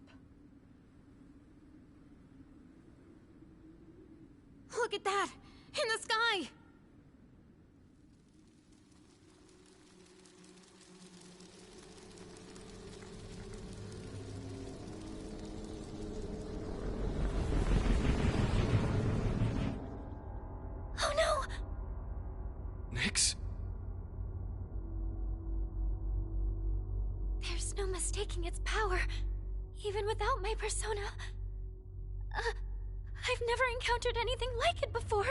Look at that! In the sky! Oh no! Nyx? There's no mistaking its power, even without my persona. I've never encountered anything like it before.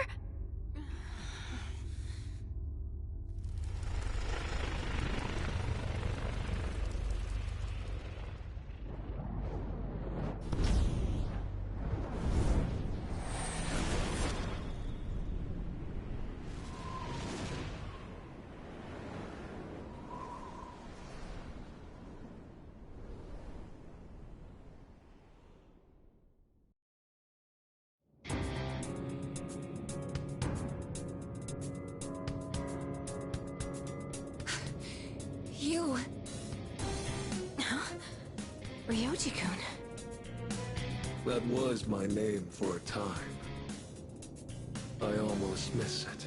You... Huh? Ryoji-kun. That was my name for a time. I almost miss it.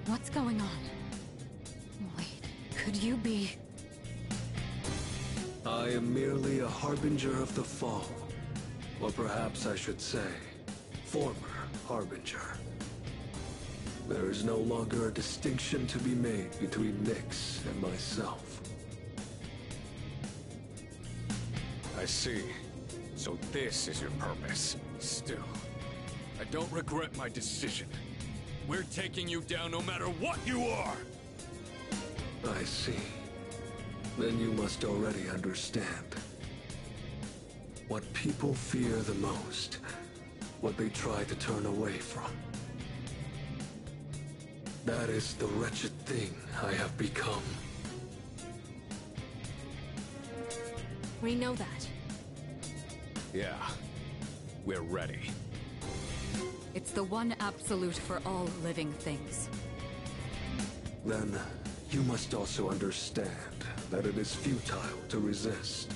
What's going on? Wait, could you be... I am merely a harbinger of the fall. Or perhaps I should say, former harbinger. There is no longer a distinction to be made between Nyx and myself. I see. So this is your purpose. Still, I don't regret my decision. We're taking you down no matter what you are! I see. Then you must already understand. What people fear the most, what they try to turn away from. That is the wretched thing I have become. We know that. Yeah, we're ready. It's the one absolute for all living things. Then, you must also understand that it is futile to resist.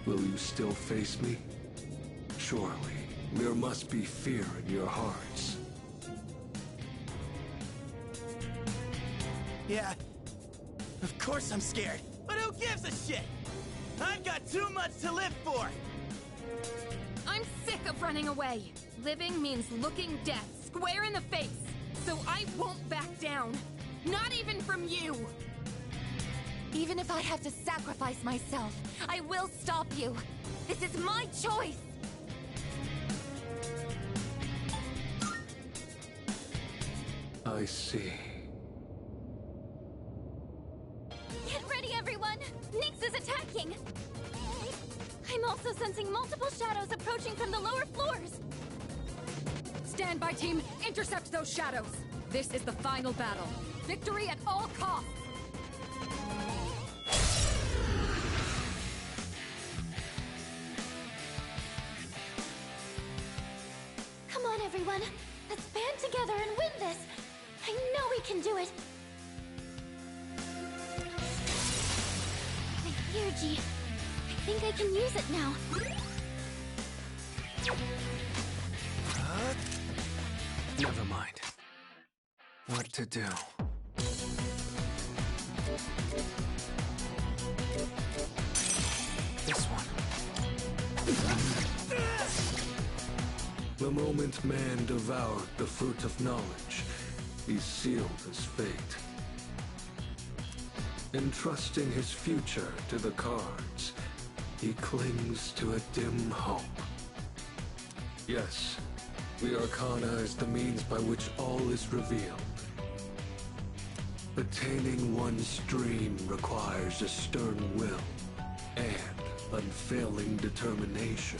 Will you still face me? Surely, there must be fear in your hearts. Yeah, of course I'm scared. But who gives a shit? I've got too much to live for! I'm sick of running away. Living means looking death square in the face. So I won't back down. Not even from you! Even if I have to sacrifice myself, I will stop you. This is my choice! I see. Get ready, everyone! Nyx is attacking! I'm also sensing multiple shadows approaching from the lower floors! Stand by, team! Intercept those shadows! This is the final battle. Victory at all costs! Come on, everyone! Let's band together and win this! I know we can do it! My energy... I think I can use it now. Never mind. What to do? This one. The moment man devoured the fruit of knowledge, he sealed his fate. Entrusting his future to the cards, he clings to a dim hope. Yes, the Arcana is the means by which all is revealed. Attaining one's dream requires a stern will and unfailing determination.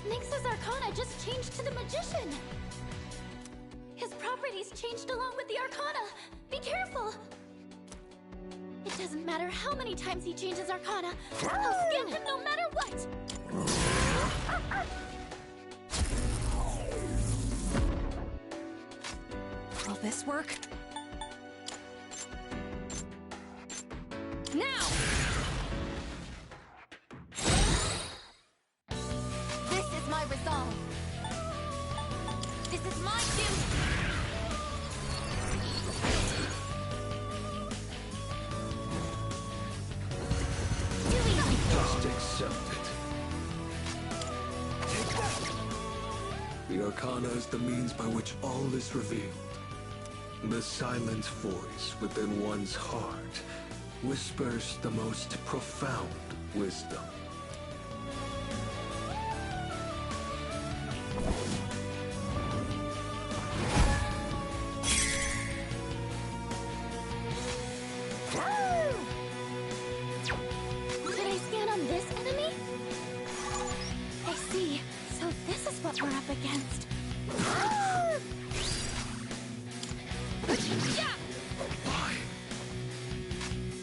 Nyx's Arcana just changed to the Magician! His properties changed along with the Arcana! Be careful! It doesn't matter how many times he changes Arcana, I'll skin him no matter what! Will this work? Now! This is my resolve. This is my duty. Just accept it. The Arcana is the means by which all is revealed. The silent voice within one's heart whispers the most profound wisdom. Did I scan on this enemy? I see. So this is what we're up against.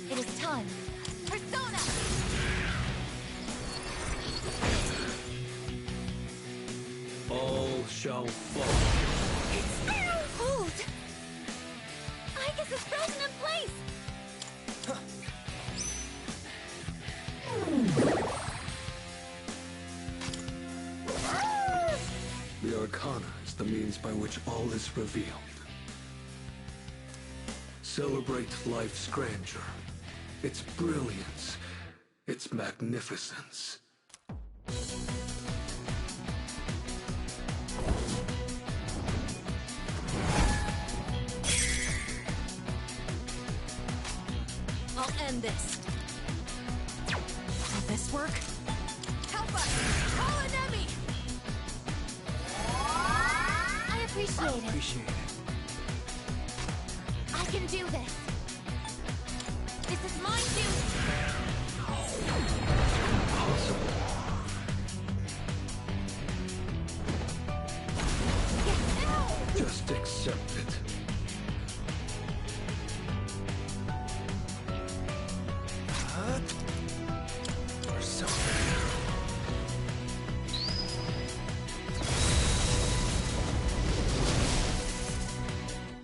It is time. Persona! means by which all is revealed. Celebrate life's grandeur, its brilliance, its magnificence. I'll end this. Will this work? Help us! Call an enemy! I appreciate it. I can do this. This is my duty. Just accept it. Or so.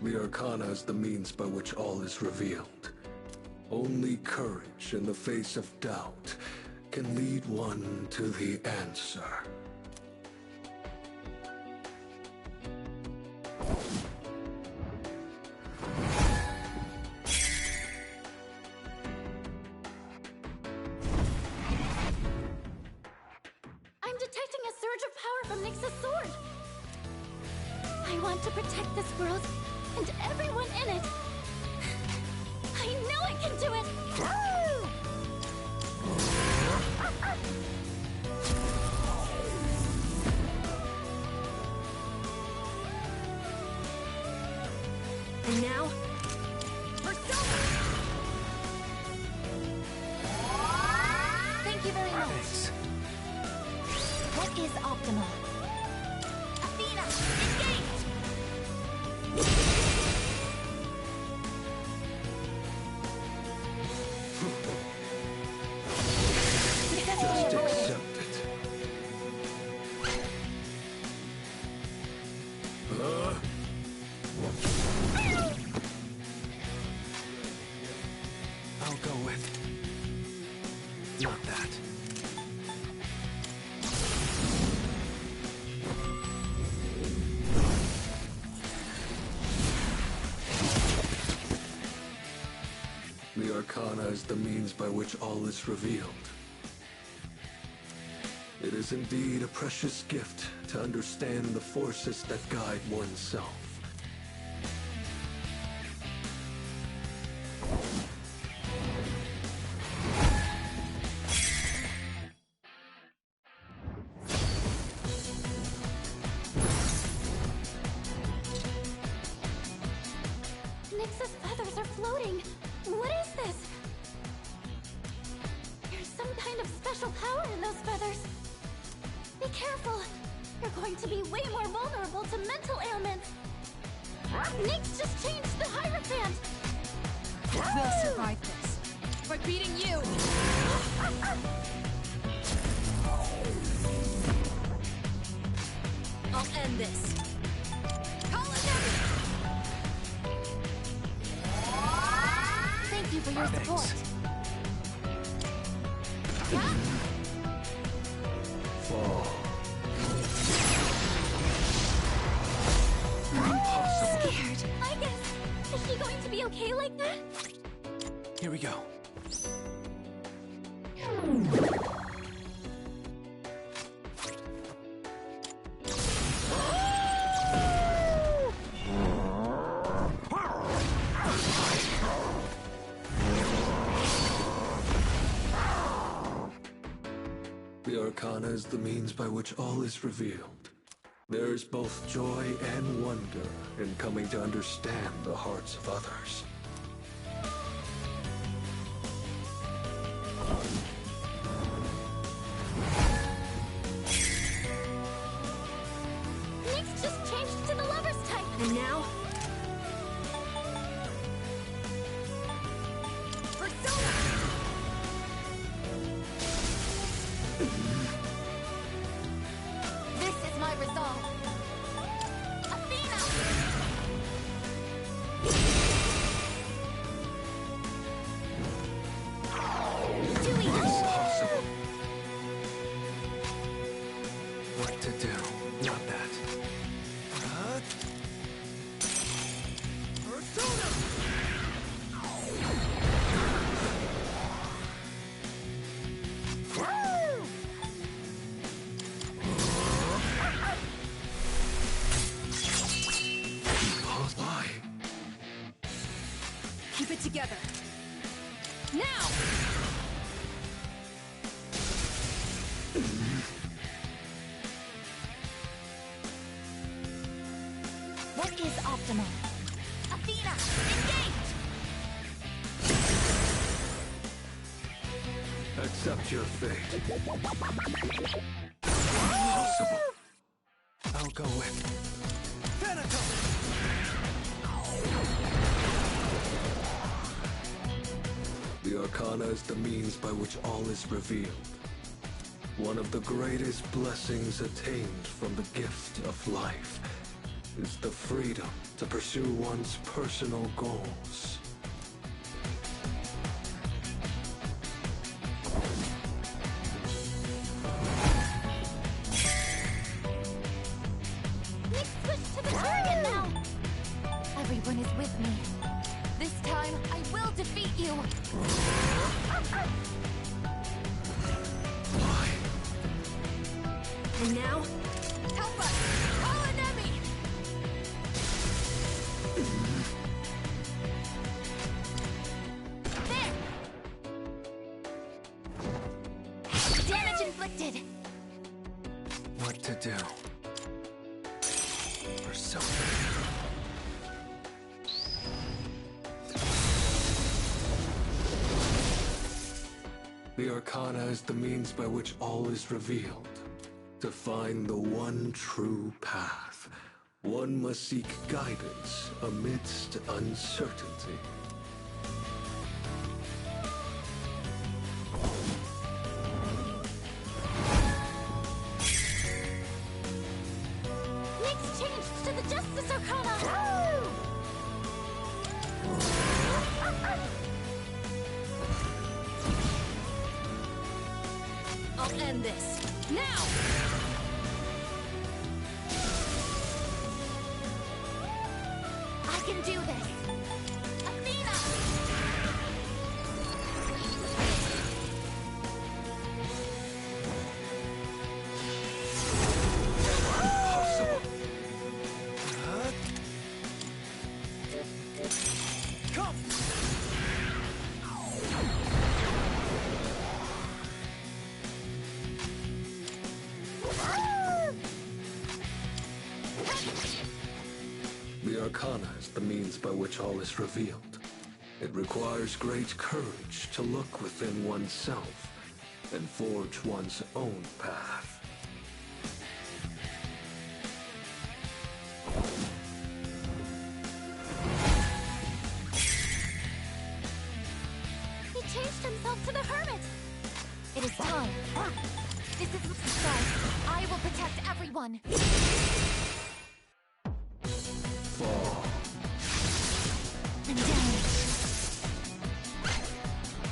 The Arcana is the means by which all is revealed. Only courage in the face of doubt can lead one to the answer. I'm detecting a surge of power from Nyx's sword. I want to protect this world and everyone in it. I know I can do it! And now, Persona! Thank you very much. Thanks. What is optimal? Athena, engage! Just accept it. I'll go with... not that. The Arcana is the means by which all is revealed. It is indeed a precious gift to understand the forces that guide oneself. Nyx's feathers are floating. What is this? There's some kind of special power in those feathers. Be careful. You're going to be way more vulnerable to mental ailments. Nyx just changed the Hierophant. We'll survive this. By beating you! I'll end this. Call an enemy! Thank you for your Thanks. support. Fall. I'm scared. I guess. Is she going to be okay like that? Here we go. The Arcana is the means by which all is revealed. There is both joy and wonder in coming to understand the hearts of others. Nyx just changed to the lover's type. And now? Persona! This is my resolve. Athena! Keep it together. Now! What is optimal? Athena, engage! Accept your fate. Impossible. I'll go with Thanatos. The Arcana is the means by which all is revealed. One of the greatest blessings attained from the gift of life is the freedom to pursue one's personal goals. Nick switched to the target now! Everyone is with me. This time, I will defeat you! And now, help us! Call an enemy! There! Damage inflicted! What to do? Persona. The Arcana is the means by which all is revealed. To find the one true path, one must seek guidance amidst uncertainty. Nick's changed to the Justice Arcana! I'll end this. Now! I can do this! Athena! Impossible. Come! The Arcana is the means by which all is revealed. It requires great courage to look within oneself and forge one's own path. He changed himself to the Hermit! It is time. This is what he says. I will protect everyone. Fall. And down.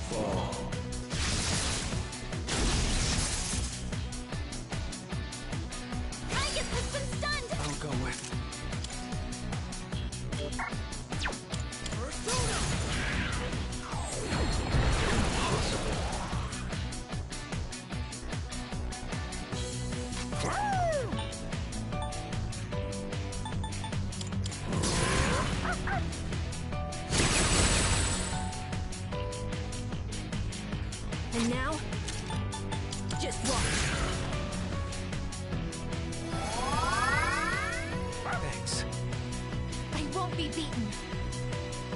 Fall. Magus has been stunned! I'll go with And now, just watch. Thanks. I won't be beaten.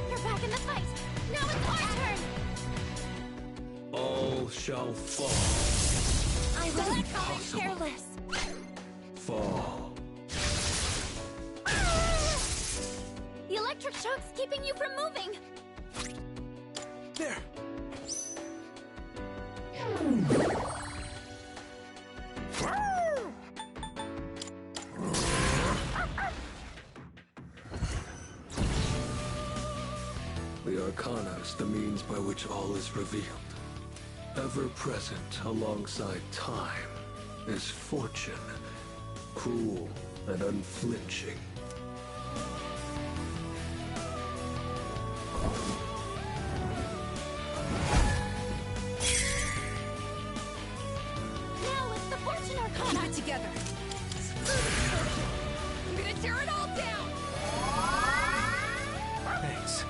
You're back in the fight. Now it's our turn. All shall fall. I will become careless. Fall. The electric shock's keeping you from moving. There. The Arcana is the means by which all is revealed. Ever present alongside time is fortune, cool and unflinching. Now it's the Fortune Arcana. Keep it together. I'm gonna tear it all down! Thanks.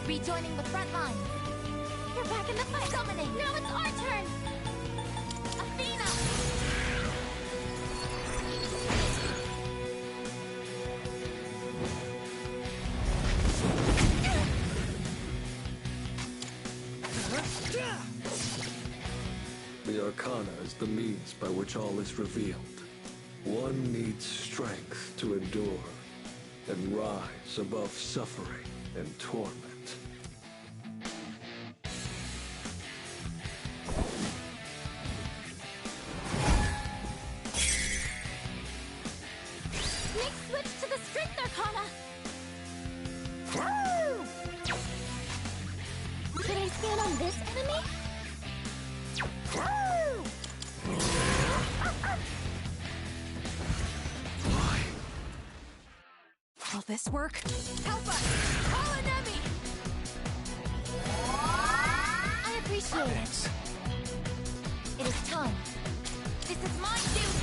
Rejoining the front line. You're back in the fight. Summoning. Now it's our turn. Athena! The Arcana is the means by which all is revealed. One needs strength to endure and rise above suffering and torment. Make switch to the Strength Arcana. Should I stand on this enemy? Will this work? Help us! Call an enemy! I appreciate it. It is time. This is my duty!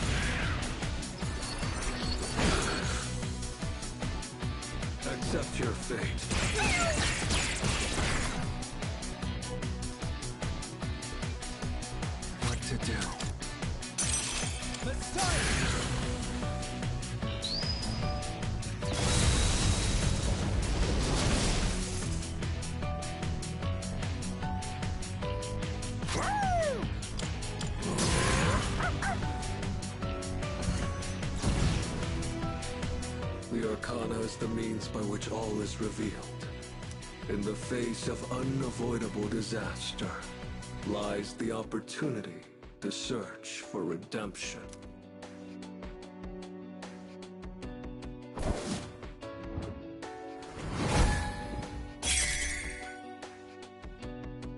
Accept your fate. What to do? Let's start! The Arcana is the means by which all is revealed. In the face of unavoidable disaster lies the opportunity to search for redemption.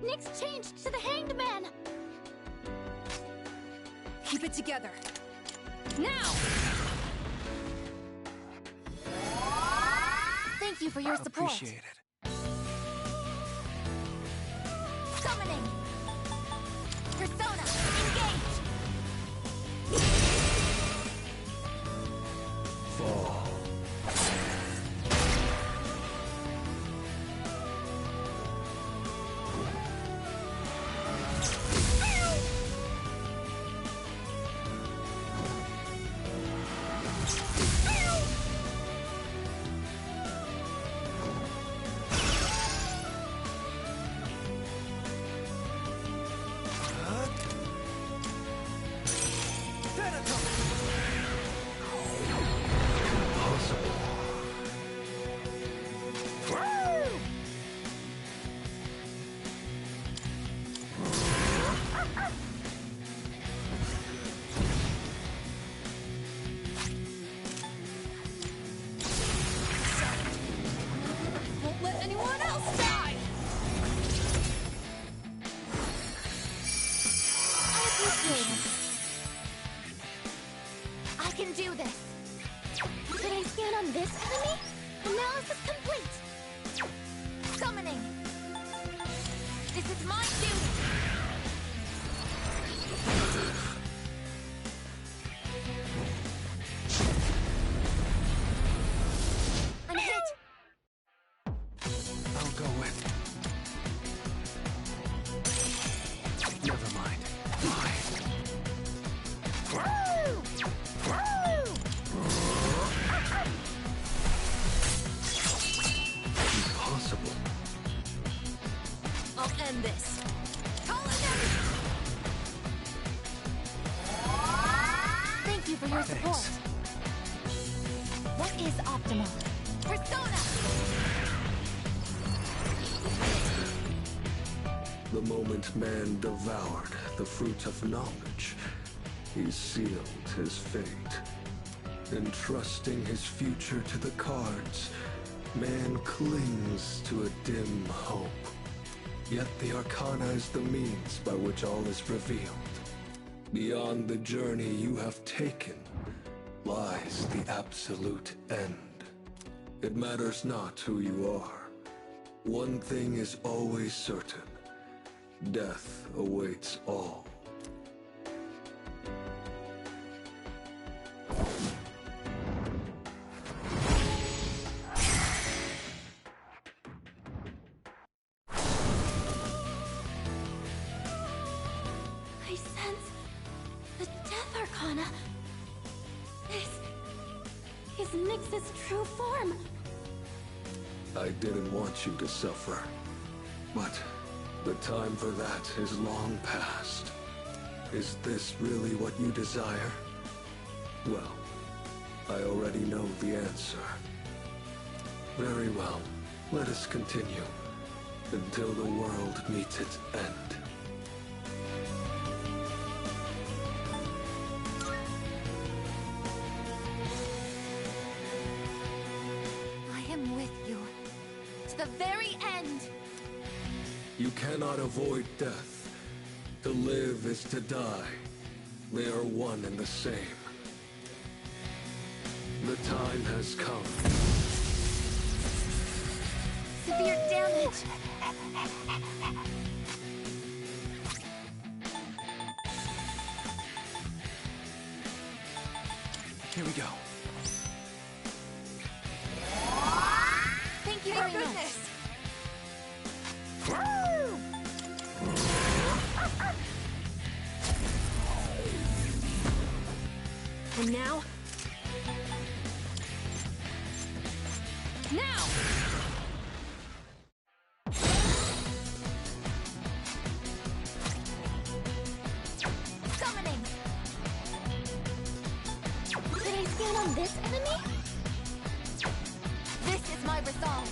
Nyx changed to the Hanged Man. Keep it together. Now! Thank you for your support. Appreciate it. Summoning! Persona, engage! Fall. Won't let anyone else die! I appreciate it. I can do this. Should I stand on this enemy? Analysis complete. Summoning! This is my duty! I'm hit! I'll go with. Never mind. Impossible. I'll end this. Call an enemy! Thank you for your support. Thanks. What is optimal? Persona! The moment man devoured the fruit of knowledge, he sealed his fate. Entrusting his future to the cards, man clings to a dim hope. Yet the Arcana is the means by which all is revealed. Beyond the journey you have taken lies the absolute end. It matters not who you are. One thing is always certain. Death awaits all. Arcana. This is Nyx's true form. I didn't want you to suffer, but the time for that is long past. Is this really what you desire? Well, I already know the answer. Very well. Let us continue until the world meets its end. I am with you. To the very end! You cannot avoid death. To live is to die. They are one and the same. The time has come. Severe damage! Here we go. Thank you very much. And now? Now! Summoning! Did I stand on this enemy? This is my resolve.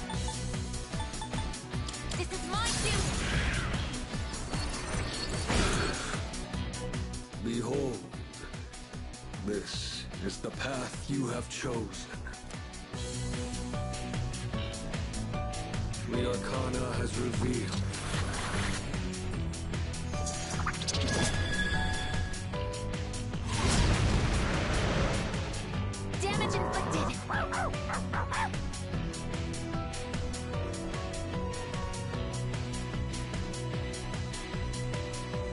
This is my duty. Behold, this is the path you have chosen. The Arcana has revealed. Damage inflicted.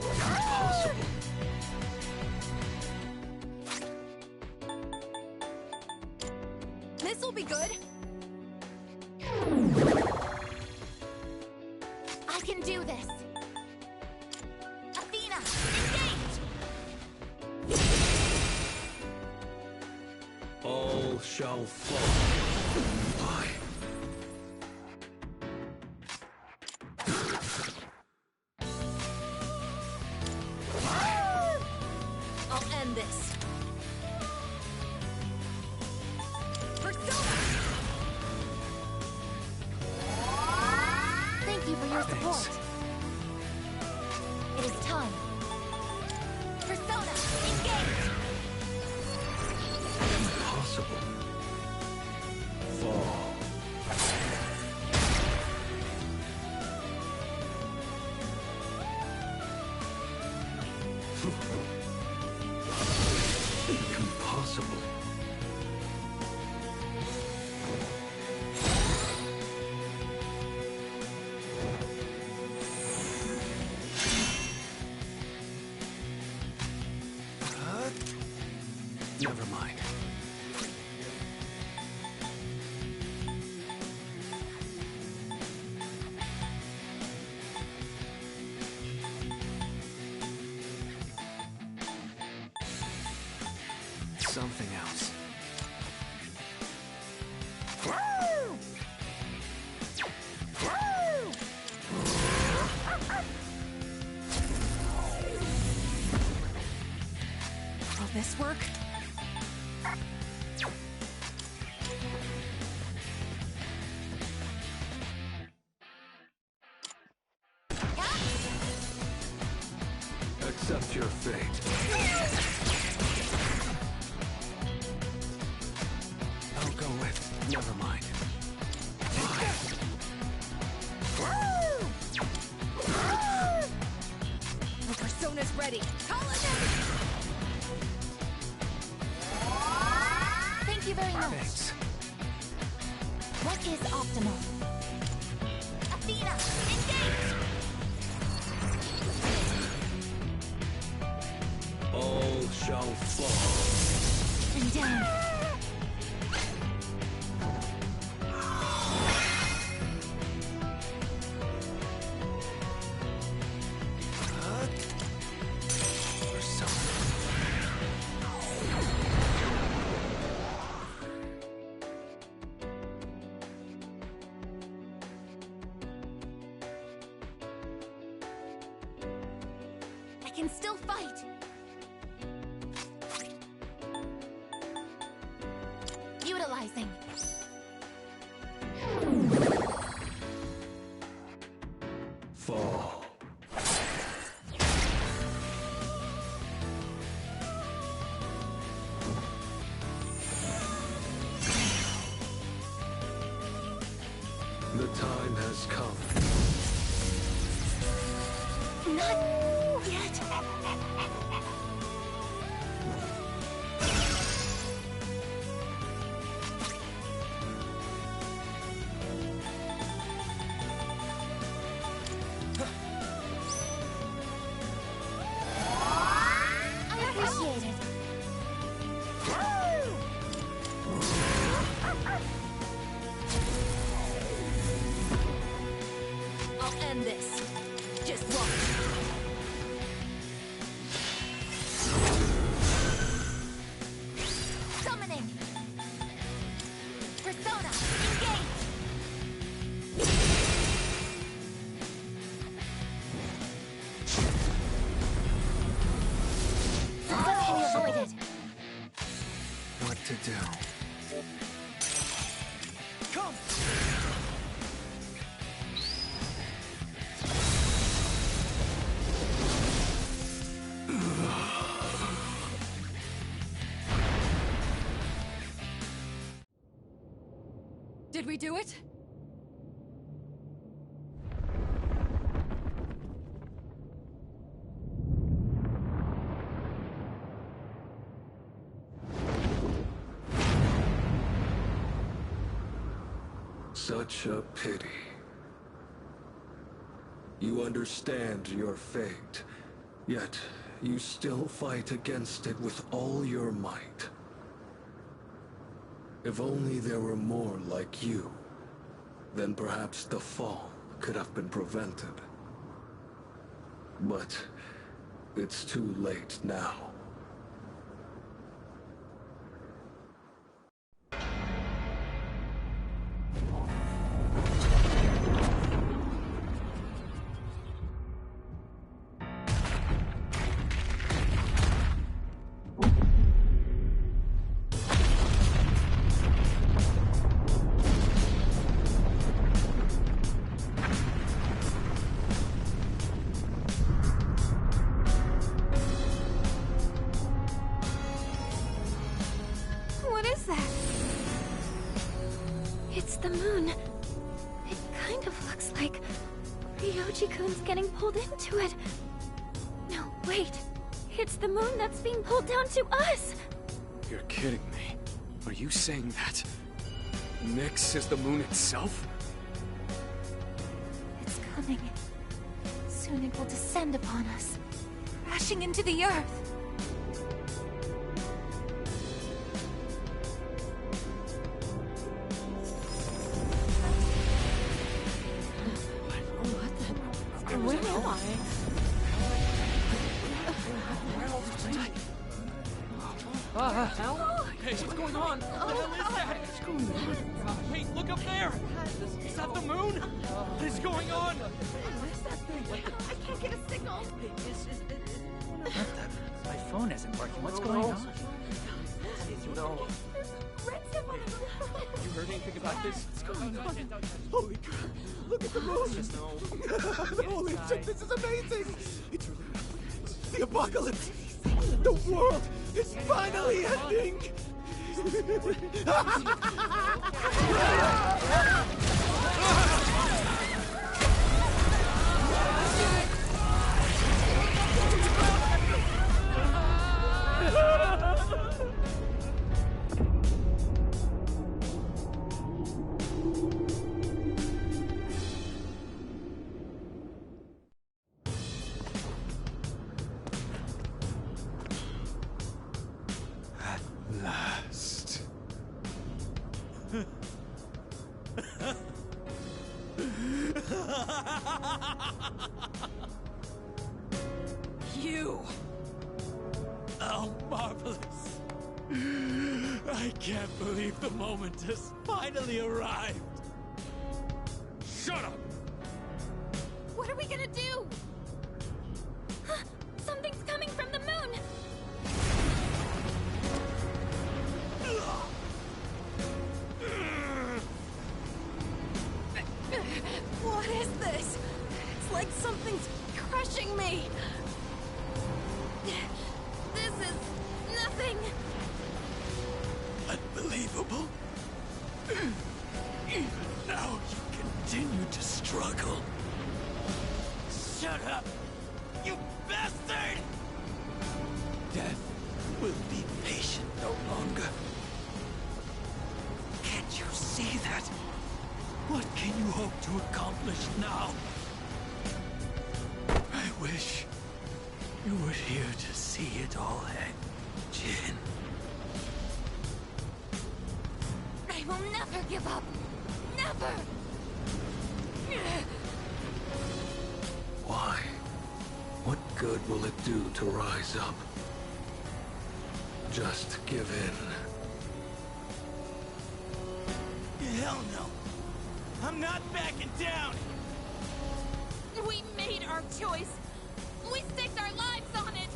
Impossible. This'll be good. I can do this. Athena, engage! All shall fall. I. I'll end this. Persona! Thank you for your support. It is time. Persona, engage! Impossible. Fall. Impossible. Never mind. Something else. Will this work? Accept your fate. I'll go with never mind. The Persona's ready. Call it in! Thank you very much. Thanks. What is optimal? Athena, engage! All shall fall. And down. can still fight! Utilizing. Fall. The time has come. Not yet. I appreciate it. I'll end this. Just watch. Summoning. Persona, engage. What can you avoid it? What to do? Come! Did we do it? Such a pity. You understand your fate, yet you still fight against it with all your might. If only there were more like you, then perhaps the fall could have been prevented. But it's too late now. What is that? It's the moon. It kind of looks like Ryoji-kun's getting pulled into it. No, wait. It's the moon that's being pulled down to us! You're kidding me. Are you saying that Nyx is the moon itself? It's coming. Soon it will descend upon us, crashing into the earth. Where am I? Hey, what's going on? What the hell is that? What's going on? Wait, look up there! Is that the moon? What is going on? I can't get a signal. My phone isn't working. What's going on? No. You heard anything about this? What's going on? Holy crap! Look at the moon! Holy shit, this is amazing! It's really happening. The apocalypse! The world is finally ending! Last. You! Oh, marvelous! I can't believe the moment has finally arrived! Shut up! What are we gonna do? Something's like something's crushing me. This is nothing. Unbelievable. Even now you continue to struggle. Shut up! You bastard! Death will be patient no longer. Can't you see that? What can you hope to accomplish now? I wish you were here to see it all end, Jin. I will never give up. Never! Why? What good will it do to rise up? Just give in. Hell no! I'm not backing down! We made our choice. We staked our lives on it.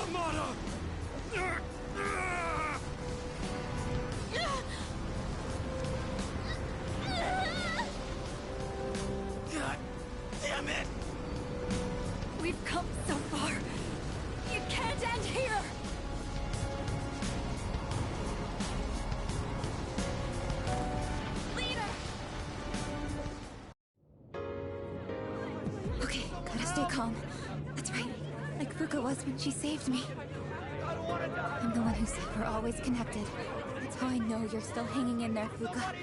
Amada! God damn it! We've come so far. You can't end here. Leader! Okay, gotta stay calm. That's right. Like Fuka was when she saved me. I'm the one who said we're always connected. That's how I know you're still hanging in there, Fuka.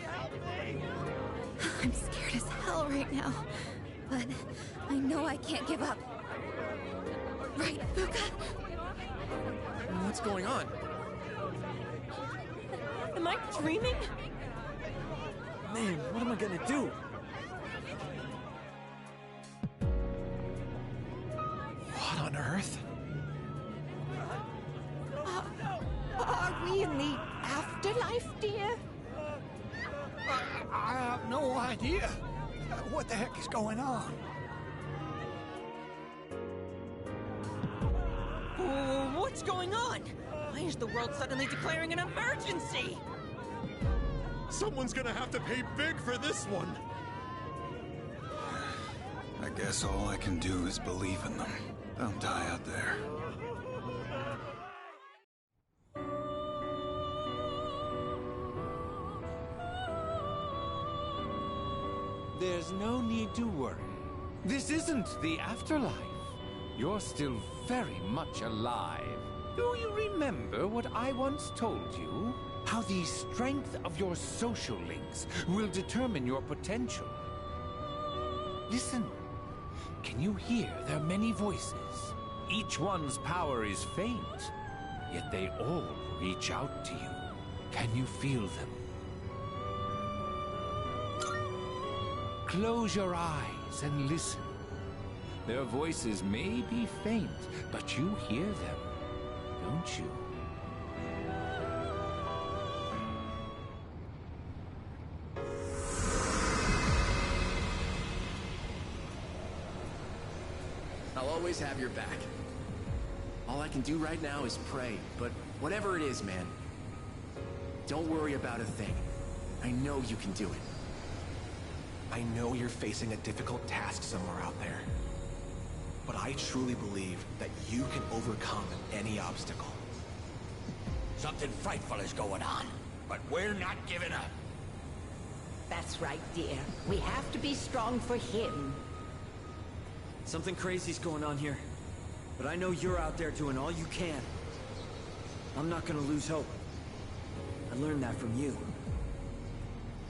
I'm scared as hell right now. But I know I can't give up. Right, Fuka? What's going on? Am I dreaming? Man, what am I gonna do? What on earth? Are we in the afterlife, dear? I have no idea. What the heck is going on? What's going on? Why is the world suddenly declaring an emergency? Someone's gonna have to pay big for this one. I guess all I can do is believe in them. Don't die out there. There's no need to worry. This isn't the afterlife. You're still very much alive. Do you remember what I once told you? How the strength of your social links will determine your potential. Listen. Can you hear their many voices? Each one's power is faint, yet they all reach out to you. Can you feel them? Close your eyes and listen. Their voices may be faint, but you hear them, don't you? I'll always have your back. All I can do right now is pray, but whatever it is, man, don't worry about a thing. I know you can do it. I know you're facing a difficult task somewhere out there. But I truly believe that you can overcome any obstacle. Something frightful is going on, but we're not giving up. That's right, dear. We have to be strong for him. Something crazy's going on here. But I know you're out there doing all you can. I'm not gonna lose hope. I learned that from you.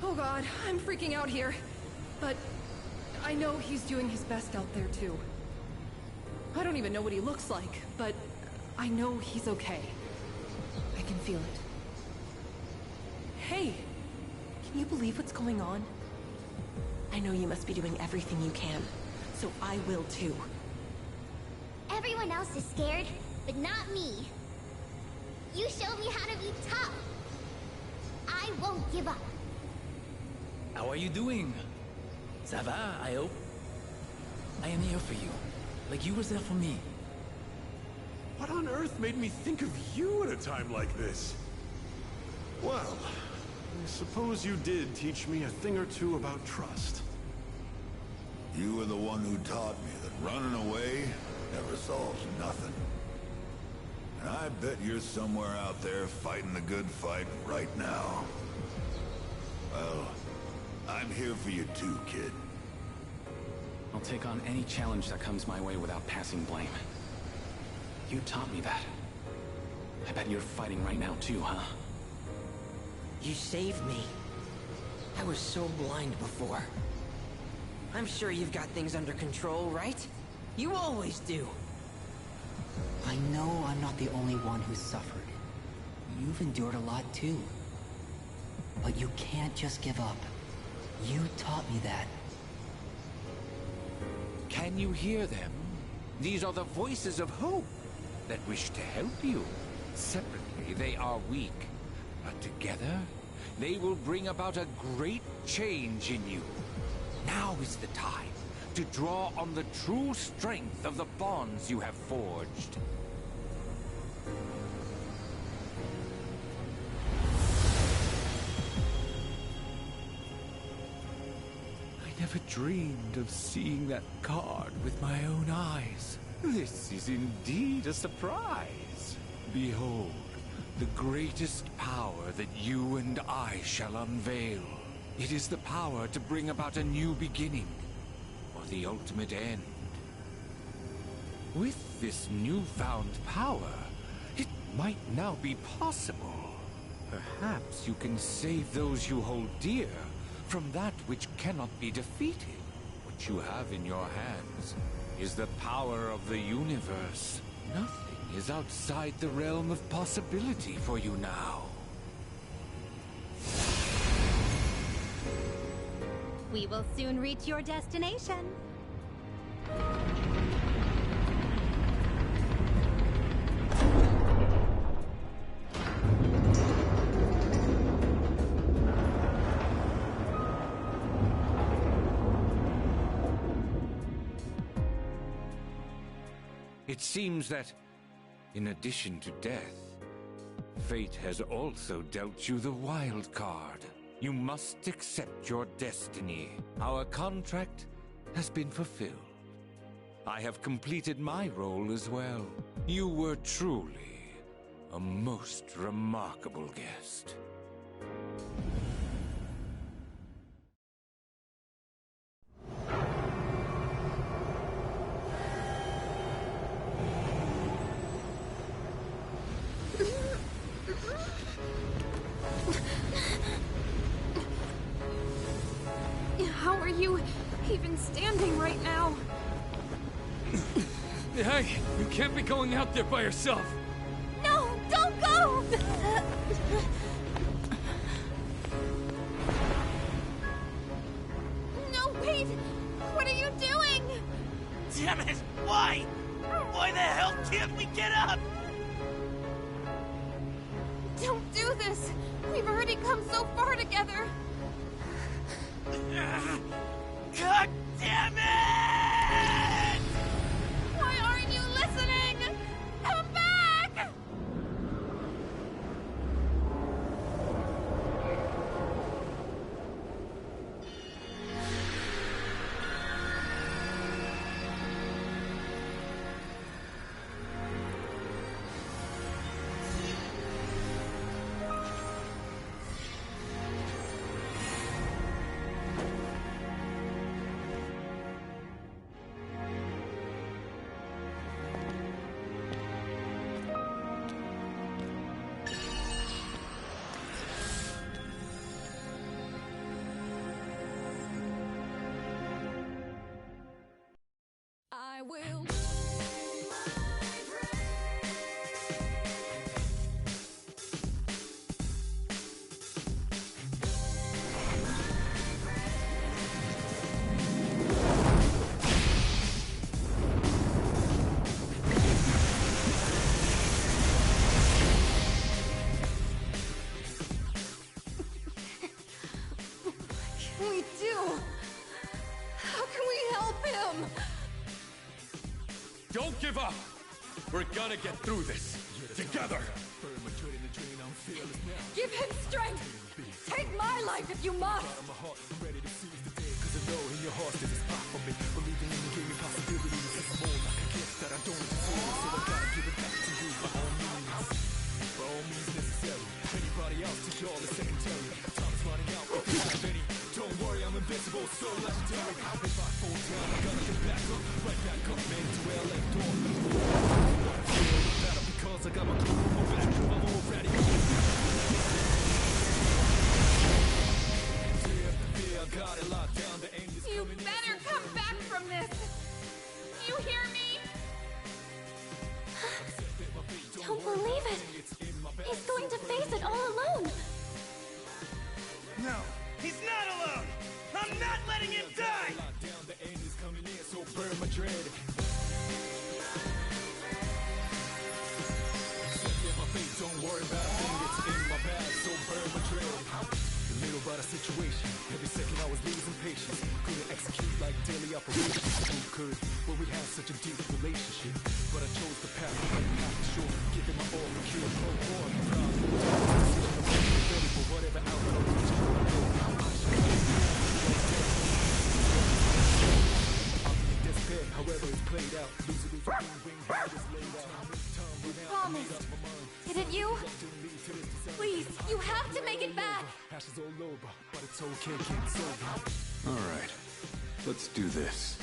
Oh god, I'm freaking out here. But I know he's doing his best out there too. I don't even know what he looks like, but I know he's okay. I can feel it. Hey, can you believe what's going on? I know you must be doing everything you can, so I will too. Everyone else is scared, but not me. You showed me how to be tough. I won't give up. How are you doing? Ça va, I hope? I am here for you, like you was there for me. What on earth made me think of you at a time like this? Well, I suppose you did teach me a thing or two about trust. You were the one who taught me that running away never solves nothing. And I bet you're somewhere out there fighting the good fight right now. Well, I'm here for you too, kid. I'll take on any challenge that comes my way without passing blame. You taught me that. I bet you're fighting right now too, huh? You saved me. I was so blind before. I'm sure you've got things under control, right? You always do. I know I'm not the only one who's suffered. You've endured a lot too. But you can't just give up. You taught me that. Can you hear them? These are the voices of hope that wish to help you. Separately, they are weak. But together, they will bring about a great change in you. Now is the time to draw on the true strength of the bonds you have forged. I never dreamed of seeing that card with my own eyes. This is indeed a surprise. Behold, the greatest power that you and I shall unveil. It is the power to bring about a new beginning, or the ultimate end. With this newfound power, it might now be possible. Perhaps you can save those you hold dear from that which cannot be defeated. What you have in your hands is the power of the universe. Nothing is outside the realm of possibility for you now. We will soon reach your destination. It seems that, in addition to death, fate has also dealt you the wild card. You must accept your destiny. Our contract has been fulfilled. I have completed my role as well. You were truly a most remarkable guest. How are you even standing right now? Hey, you can't be going out there by yourself. No, don't go! No, wait! What are you doing? Damn it! Why? Why the hell can't we get up? Don't do this! We've already come so far together! God damn it! Why aren't you listening? Come back! I will. What can we do? How can we help him? Don't give up! We're gonna get through this. Together! Give him strength! Take my life if you must! Don't worry, I'm invincible, so legendary. If I fall down, I'm gonna get back up, right back up, man, to where I left off. Because I got my crew on my back, I'm already. You better come back from this! You hear me? Don't believe it! He's going to face it all alone! No, he's not alone! I'm not letting him die! Don't worry about a thing, it's in my bag, so burn my dread. A little about a situation, every second I was losing patience. Couldn't execute like daily operations. Who could? Well, we had such a deep relationship. But I chose the path of right path to shore. Giving my all, cure, no war, proud. Ready for whatever outcome is true. I'll be in despair, however it's played out. Losing this ring, how it's laid out. You promised. Didn't you? Please, you have to make it back! Ashes all over, but it's okay, kid, it's over. All right, let's do this.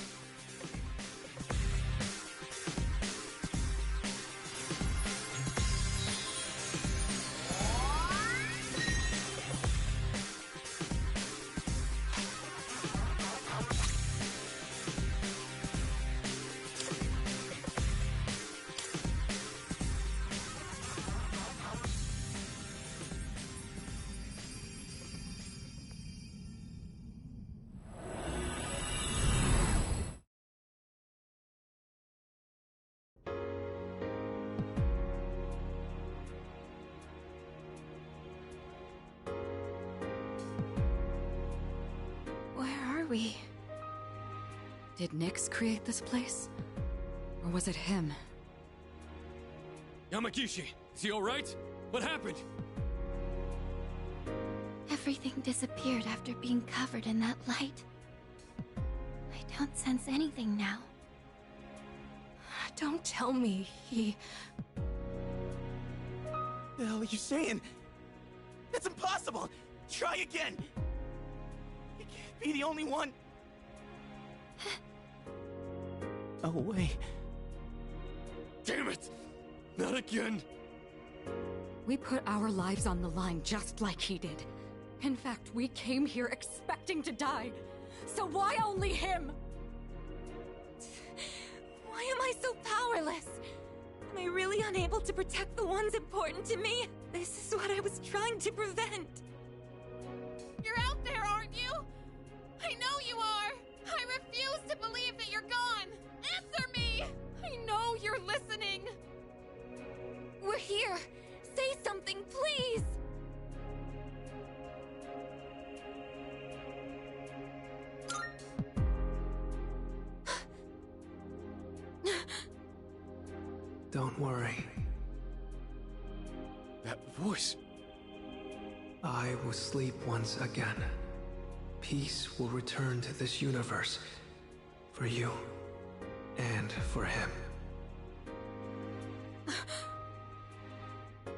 Did Nyx create this place? Or was it him? Yamagishi, is he alright? What happened? Everything disappeared after being covered in that light. I don't sense anything now. Don't tell me he... The hell are you saying? That's impossible! Try again! You can't be the only one! Oh, wait. Damn it! Not again! We put our lives on the line just like he did. In fact, we came here expecting to die. So why only him? Why am I so powerless? Am I really unable to protect the ones important to me? This is what I was trying to prevent. You're out there, aren't you? I know you are! I refuse to believe that you're gone! Answer me! I know you're listening! We're here! Say something, please! Don't worry. That voice... I will sleep once again. Peace will return to this universe. For you. And for him.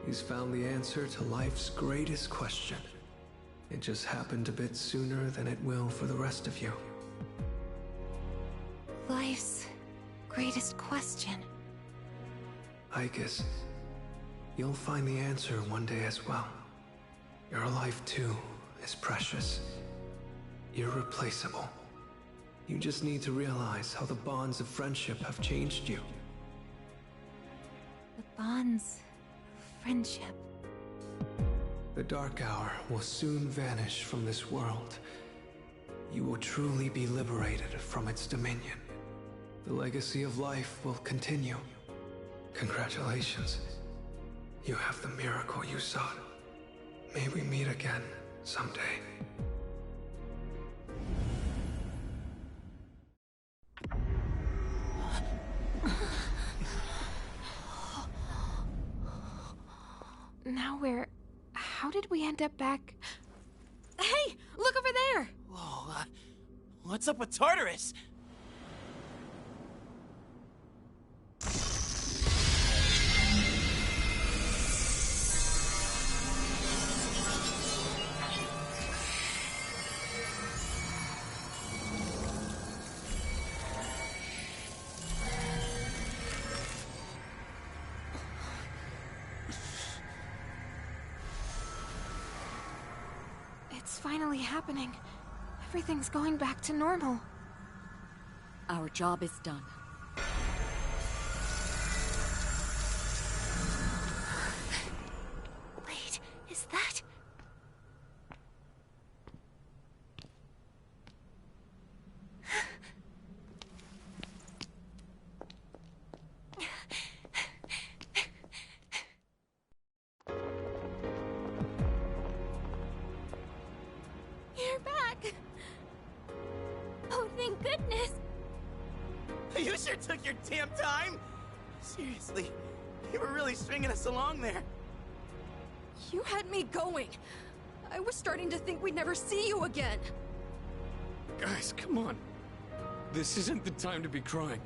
He's found the answer to life's greatest question. It just happened a bit sooner than it will for the rest of you. Life's greatest question. Icus, you'll find the answer one day as well. Your life too is precious. Irreplaceable. You just need to realize how the bonds of friendship have changed you. The bonds of friendship. The Dark Hour will soon vanish from this world. You will truly be liberated from its dominion. The legacy of life will continue. Congratulations. You have the miracle you sought. May we meet again someday. Now we're... How did we end up back... Hey! Look over there! Whoa, what's up with Tartarus? It's finally happening. Everything's going back to normal. Our job is done. Wait, is that... You're back! Oh, thank goodness! You sure took your damn time! Seriously, you were really stringing us along there. You had me going. I was starting to think we'd never see you again. Guys, come on. This isn't the time to be crying.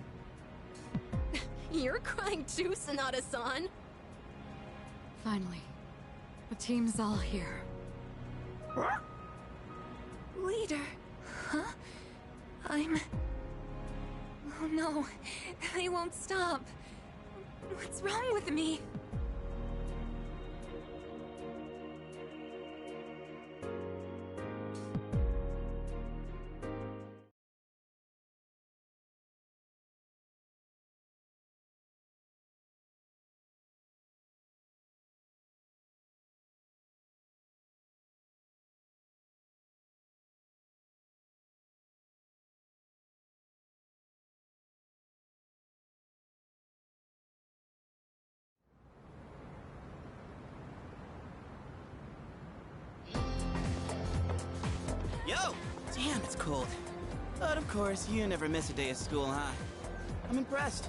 You're crying too, Sanada-san. Finally, the team's all here. Leader. Huh? Oh no, they won't stop. What's wrong with me? Yo! Damn, it's cold. But of course, you never miss a day of school, huh? I'm impressed.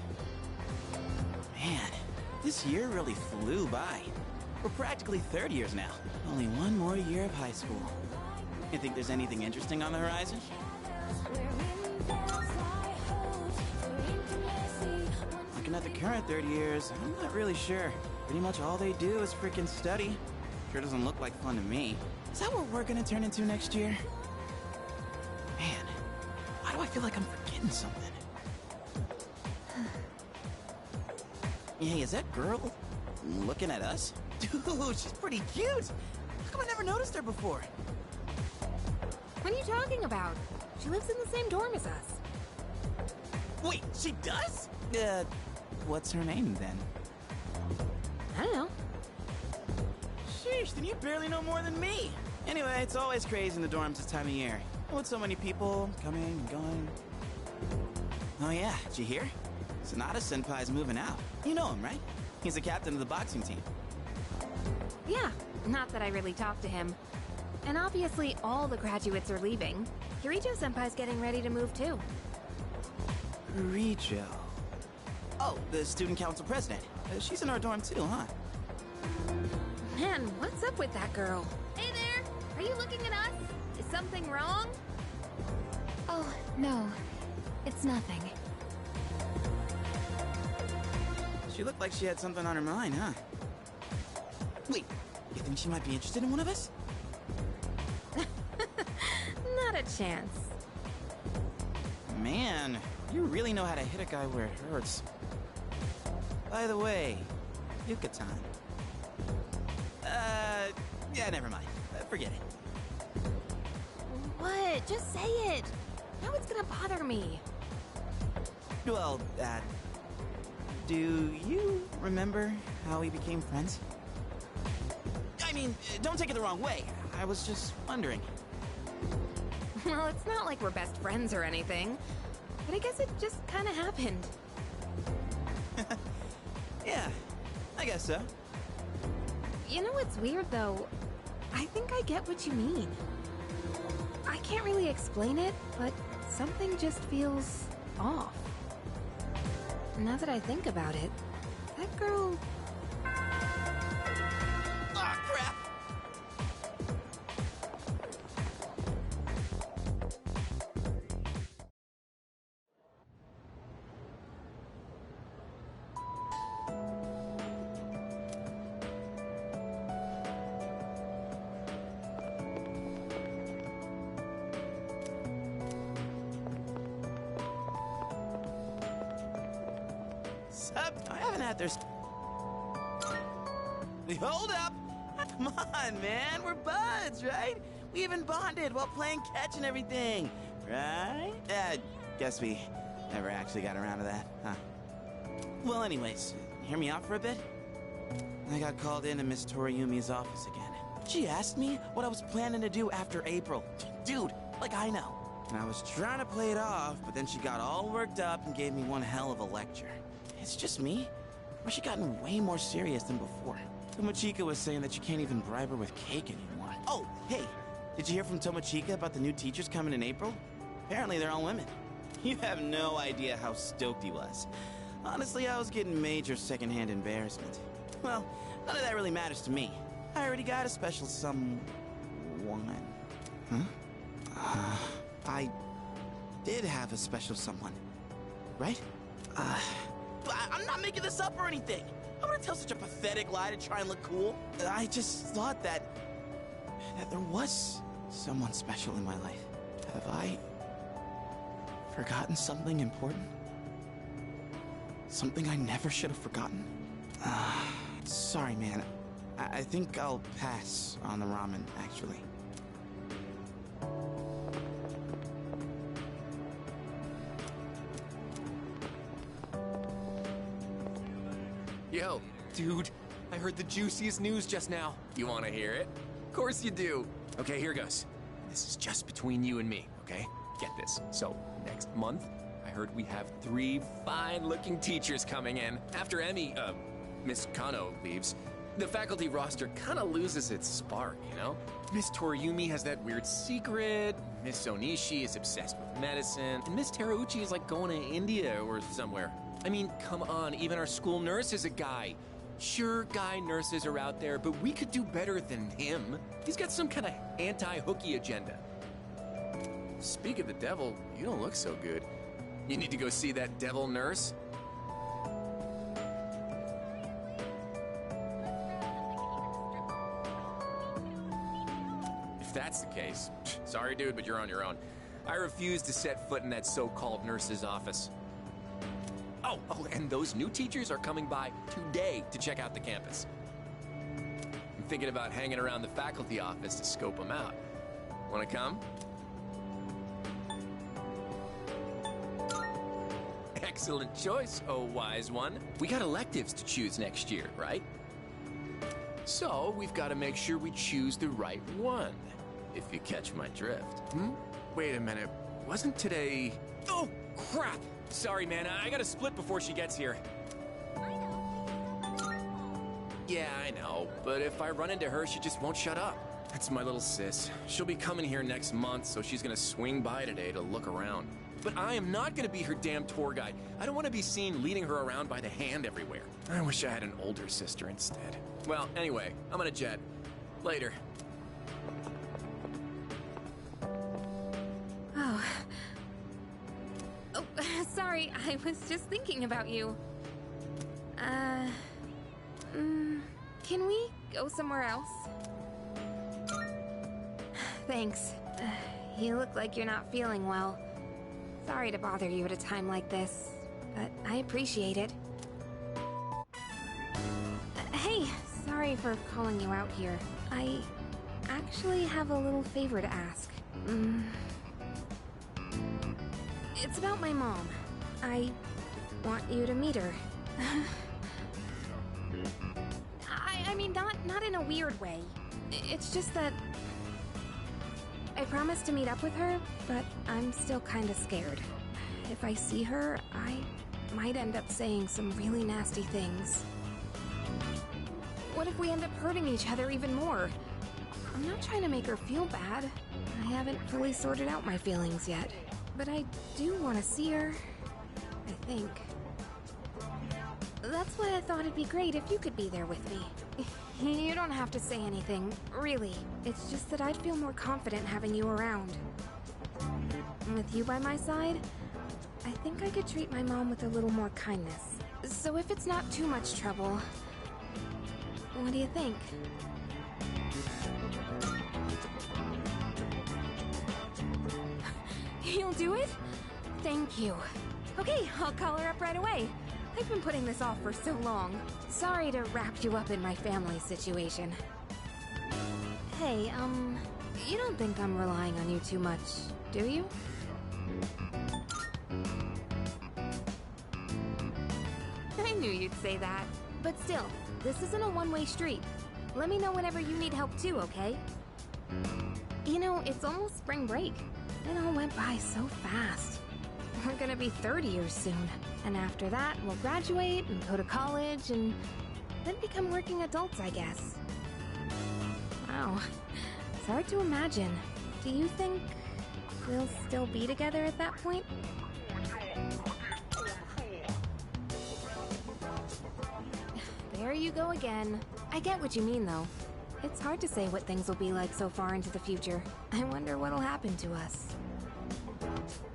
Man, this year really flew by. We're practically third years now. Only one more year of high school. You think there's anything interesting on the horizon? Looking at the current third years, I'm not really sure. Pretty much all they do is freaking study. Sure doesn't look like fun to me. Is that what we're gonna turn into next year? Man, why do I feel like I'm forgetting something? Hey, is that girl looking at us? Dude, she's pretty cute! How come I never noticed her before? What are you talking about? She lives in the same dorm as us. Wait, she does? What's her name then? I don't know. Sheesh, then you barely know more than me. Anyway, it's always crazy in the dorms this time of year. With so many people coming and going. Oh yeah, did you hear? Sanada-senpai's moving out. You know him, right? He's the captain of the boxing team. Yeah, not that I really talked to him. And obviously all the graduates are leaving. Kirijo-senpai's getting ready to move too. Kirijo. Oh, the student council president. She's in our dorm too, huh? Man, what's up with that girl? Hey there! Are you looking at us? Is something wrong? Oh, no. It's nothing. She looked like she had something on her mind, huh? Wait, you think she might be interested in one of us? Not a chance. Man, you really know how to hit a guy where it hurts. By the way, Yuka-tan. Yeah, never mind. Forget it. What? Just say it. Now it's gonna bother me. Well, do you remember how we became friends? I mean, don't take it the wrong way. I was just wondering. Well, it's not like we're best friends or anything. But I guess it just kind of happened. Yeah, I guess so. You know what's weird, though? I think I get what you mean. I can't really explain it, but something just feels off. Now that I think about it, that girl... What's up? I haven't had their... Hold up! Come on, man. We're buds, right? We even bonded while playing catch and everything, right? Guess we never actually got around to that, huh? Well, anyways, hear me out for a bit? I got called into Miss Toriumi's office again. She asked me what I was planning to do after April. Dude, like I know. And I was trying to play it off, but then she got all worked up and gave me one hell of a lecture. It's just me? Or she gotten way more serious than before? Tomochika was saying that you can't even bribe her with cake anymore. Oh, hey, did you hear from Tomochika about the new teachers coming in April? Apparently they're all women. You have no idea how stoked he was. Honestly, I was getting major secondhand embarrassment. Well, none of that really matters to me. I already got a special someone. Huh? I did have a special someone, right? I'm not making this up or anything. I wouldn't tell such a pathetic lie to try and look cool. I just thought that there was someone special in my life. Have I forgotten something important? Something I never should have forgotten? Sorry, man. I think I'll pass on the ramen, actually. Yo, dude, I heard the juiciest news just now. You want to hear it? Of course you do. Okay, here goes. This is just between you and me, okay? Get this. So, next month, I heard we have 3 fine-looking teachers coming in. After Miss Kano leaves, the faculty roster kind of loses its spark, you know? Miss Toriumi has that weird secret, Miss Onishi is obsessed with medicine, and Miss Terauchi is like going to India or somewhere. I mean, come on, even our school nurse is a guy. Sure, guy nurses are out there, but we could do better than him. He's got some kind of anti-hooky agenda. Speak of the devil, you don't look so good. You need to go see that devil nurse? If that's the case, sorry dude, but you're on your own. I refuse to set foot in that so-called nurse's office. Oh, and those new teachers are coming by today to check out the campus. I'm thinking about hanging around the faculty office to scope them out. Wanna come? Excellent choice, oh wise one. We got electives to choose next year, right? So, we've got to make sure we choose the right one, if you catch my drift. Wait a minute, wasn't today... Oh, crap! Sorry, man, I gotta split before she gets here. Yeah, I know, but if I run into her, she just won't shut up. That's my little sis. She'll be coming here next month, so she's gonna swing by today to look around. But I am not gonna be her damn tour guide. I don't want to be seen leading her around by the hand everywhere. I wish I had an older sister instead. Well, anyway, I'm gonna jet. Later. Oh, sorry, I was just thinking about you. Can we go somewhere else? Thanks. You look like you're not feeling well. Sorry to bother you at a time like this, but I appreciate it. Hey, sorry for calling you out here. I actually have a little favor to ask. It's about my mom. I want you to meet her. I mean, not in a weird way. It's just that I promised to meet up with her, but I'm still kinda scared. If I see her, I might end up saying some really nasty things. What if we end up hurting each other even more? I'm not trying to make her feel bad. I haven't fully sorted out my feelings yet. But I do want to see her, I think. That's why I thought it'd be great if you could be there with me. You don't have to say anything, really. It's just that I'd feel more confident having you around. With you by my side, I think I could treat my mom with a little more kindness. So if it's not too much trouble, what do you think? You'll do it? Thank you. Okay, I'll call her up right away. I've been putting this off for so long. Sorry to wrap you up in my family situation. Hey, you don't think I'm relying on you too much, do you? I knew you'd say that. But still, this isn't a one-way street. Let me know whenever you need help too, okay? You know, it's almost spring break. It all went by so fast. We're gonna be 30 years soon. And after that, we'll graduate and go to college and then become working adults, I guess. Wow. It's hard to imagine. Do you think we'll still be together at that point? There you go again. I get what you mean, though. It's hard to say what things will be like so far into the future. I wonder what'll happen to us.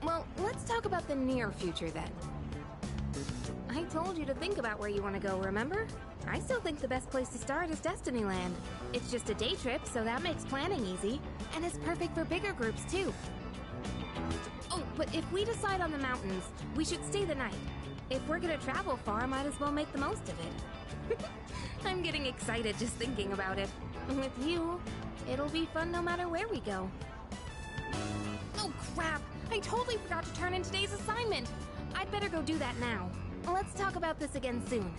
Well, let's talk about the near future, then. I told you to think about where you want to go, remember? I still think the best place to start is Destinyland. It's just a day trip, so that makes planning easy. And it's perfect for bigger groups, too. Oh, but if we decide on the mountains, we should stay the night. If we're gonna travel far, might as well make the most of it. I'm getting excited just thinking about it. With you, it'll be fun no matter where we go. Oh, crap! I totally forgot to turn in today's assignment! I'd better go do that now. Let's talk about this again soon.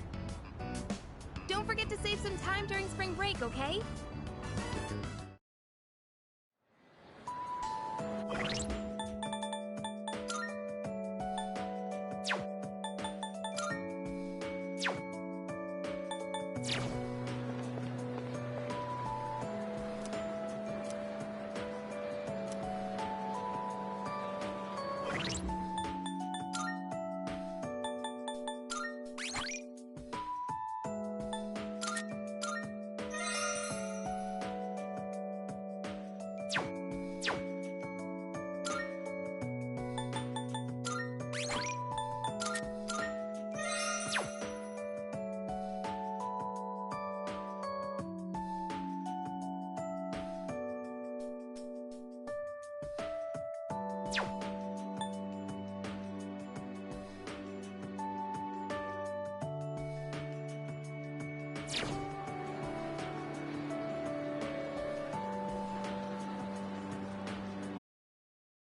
Don't forget to save some time during spring break, okay?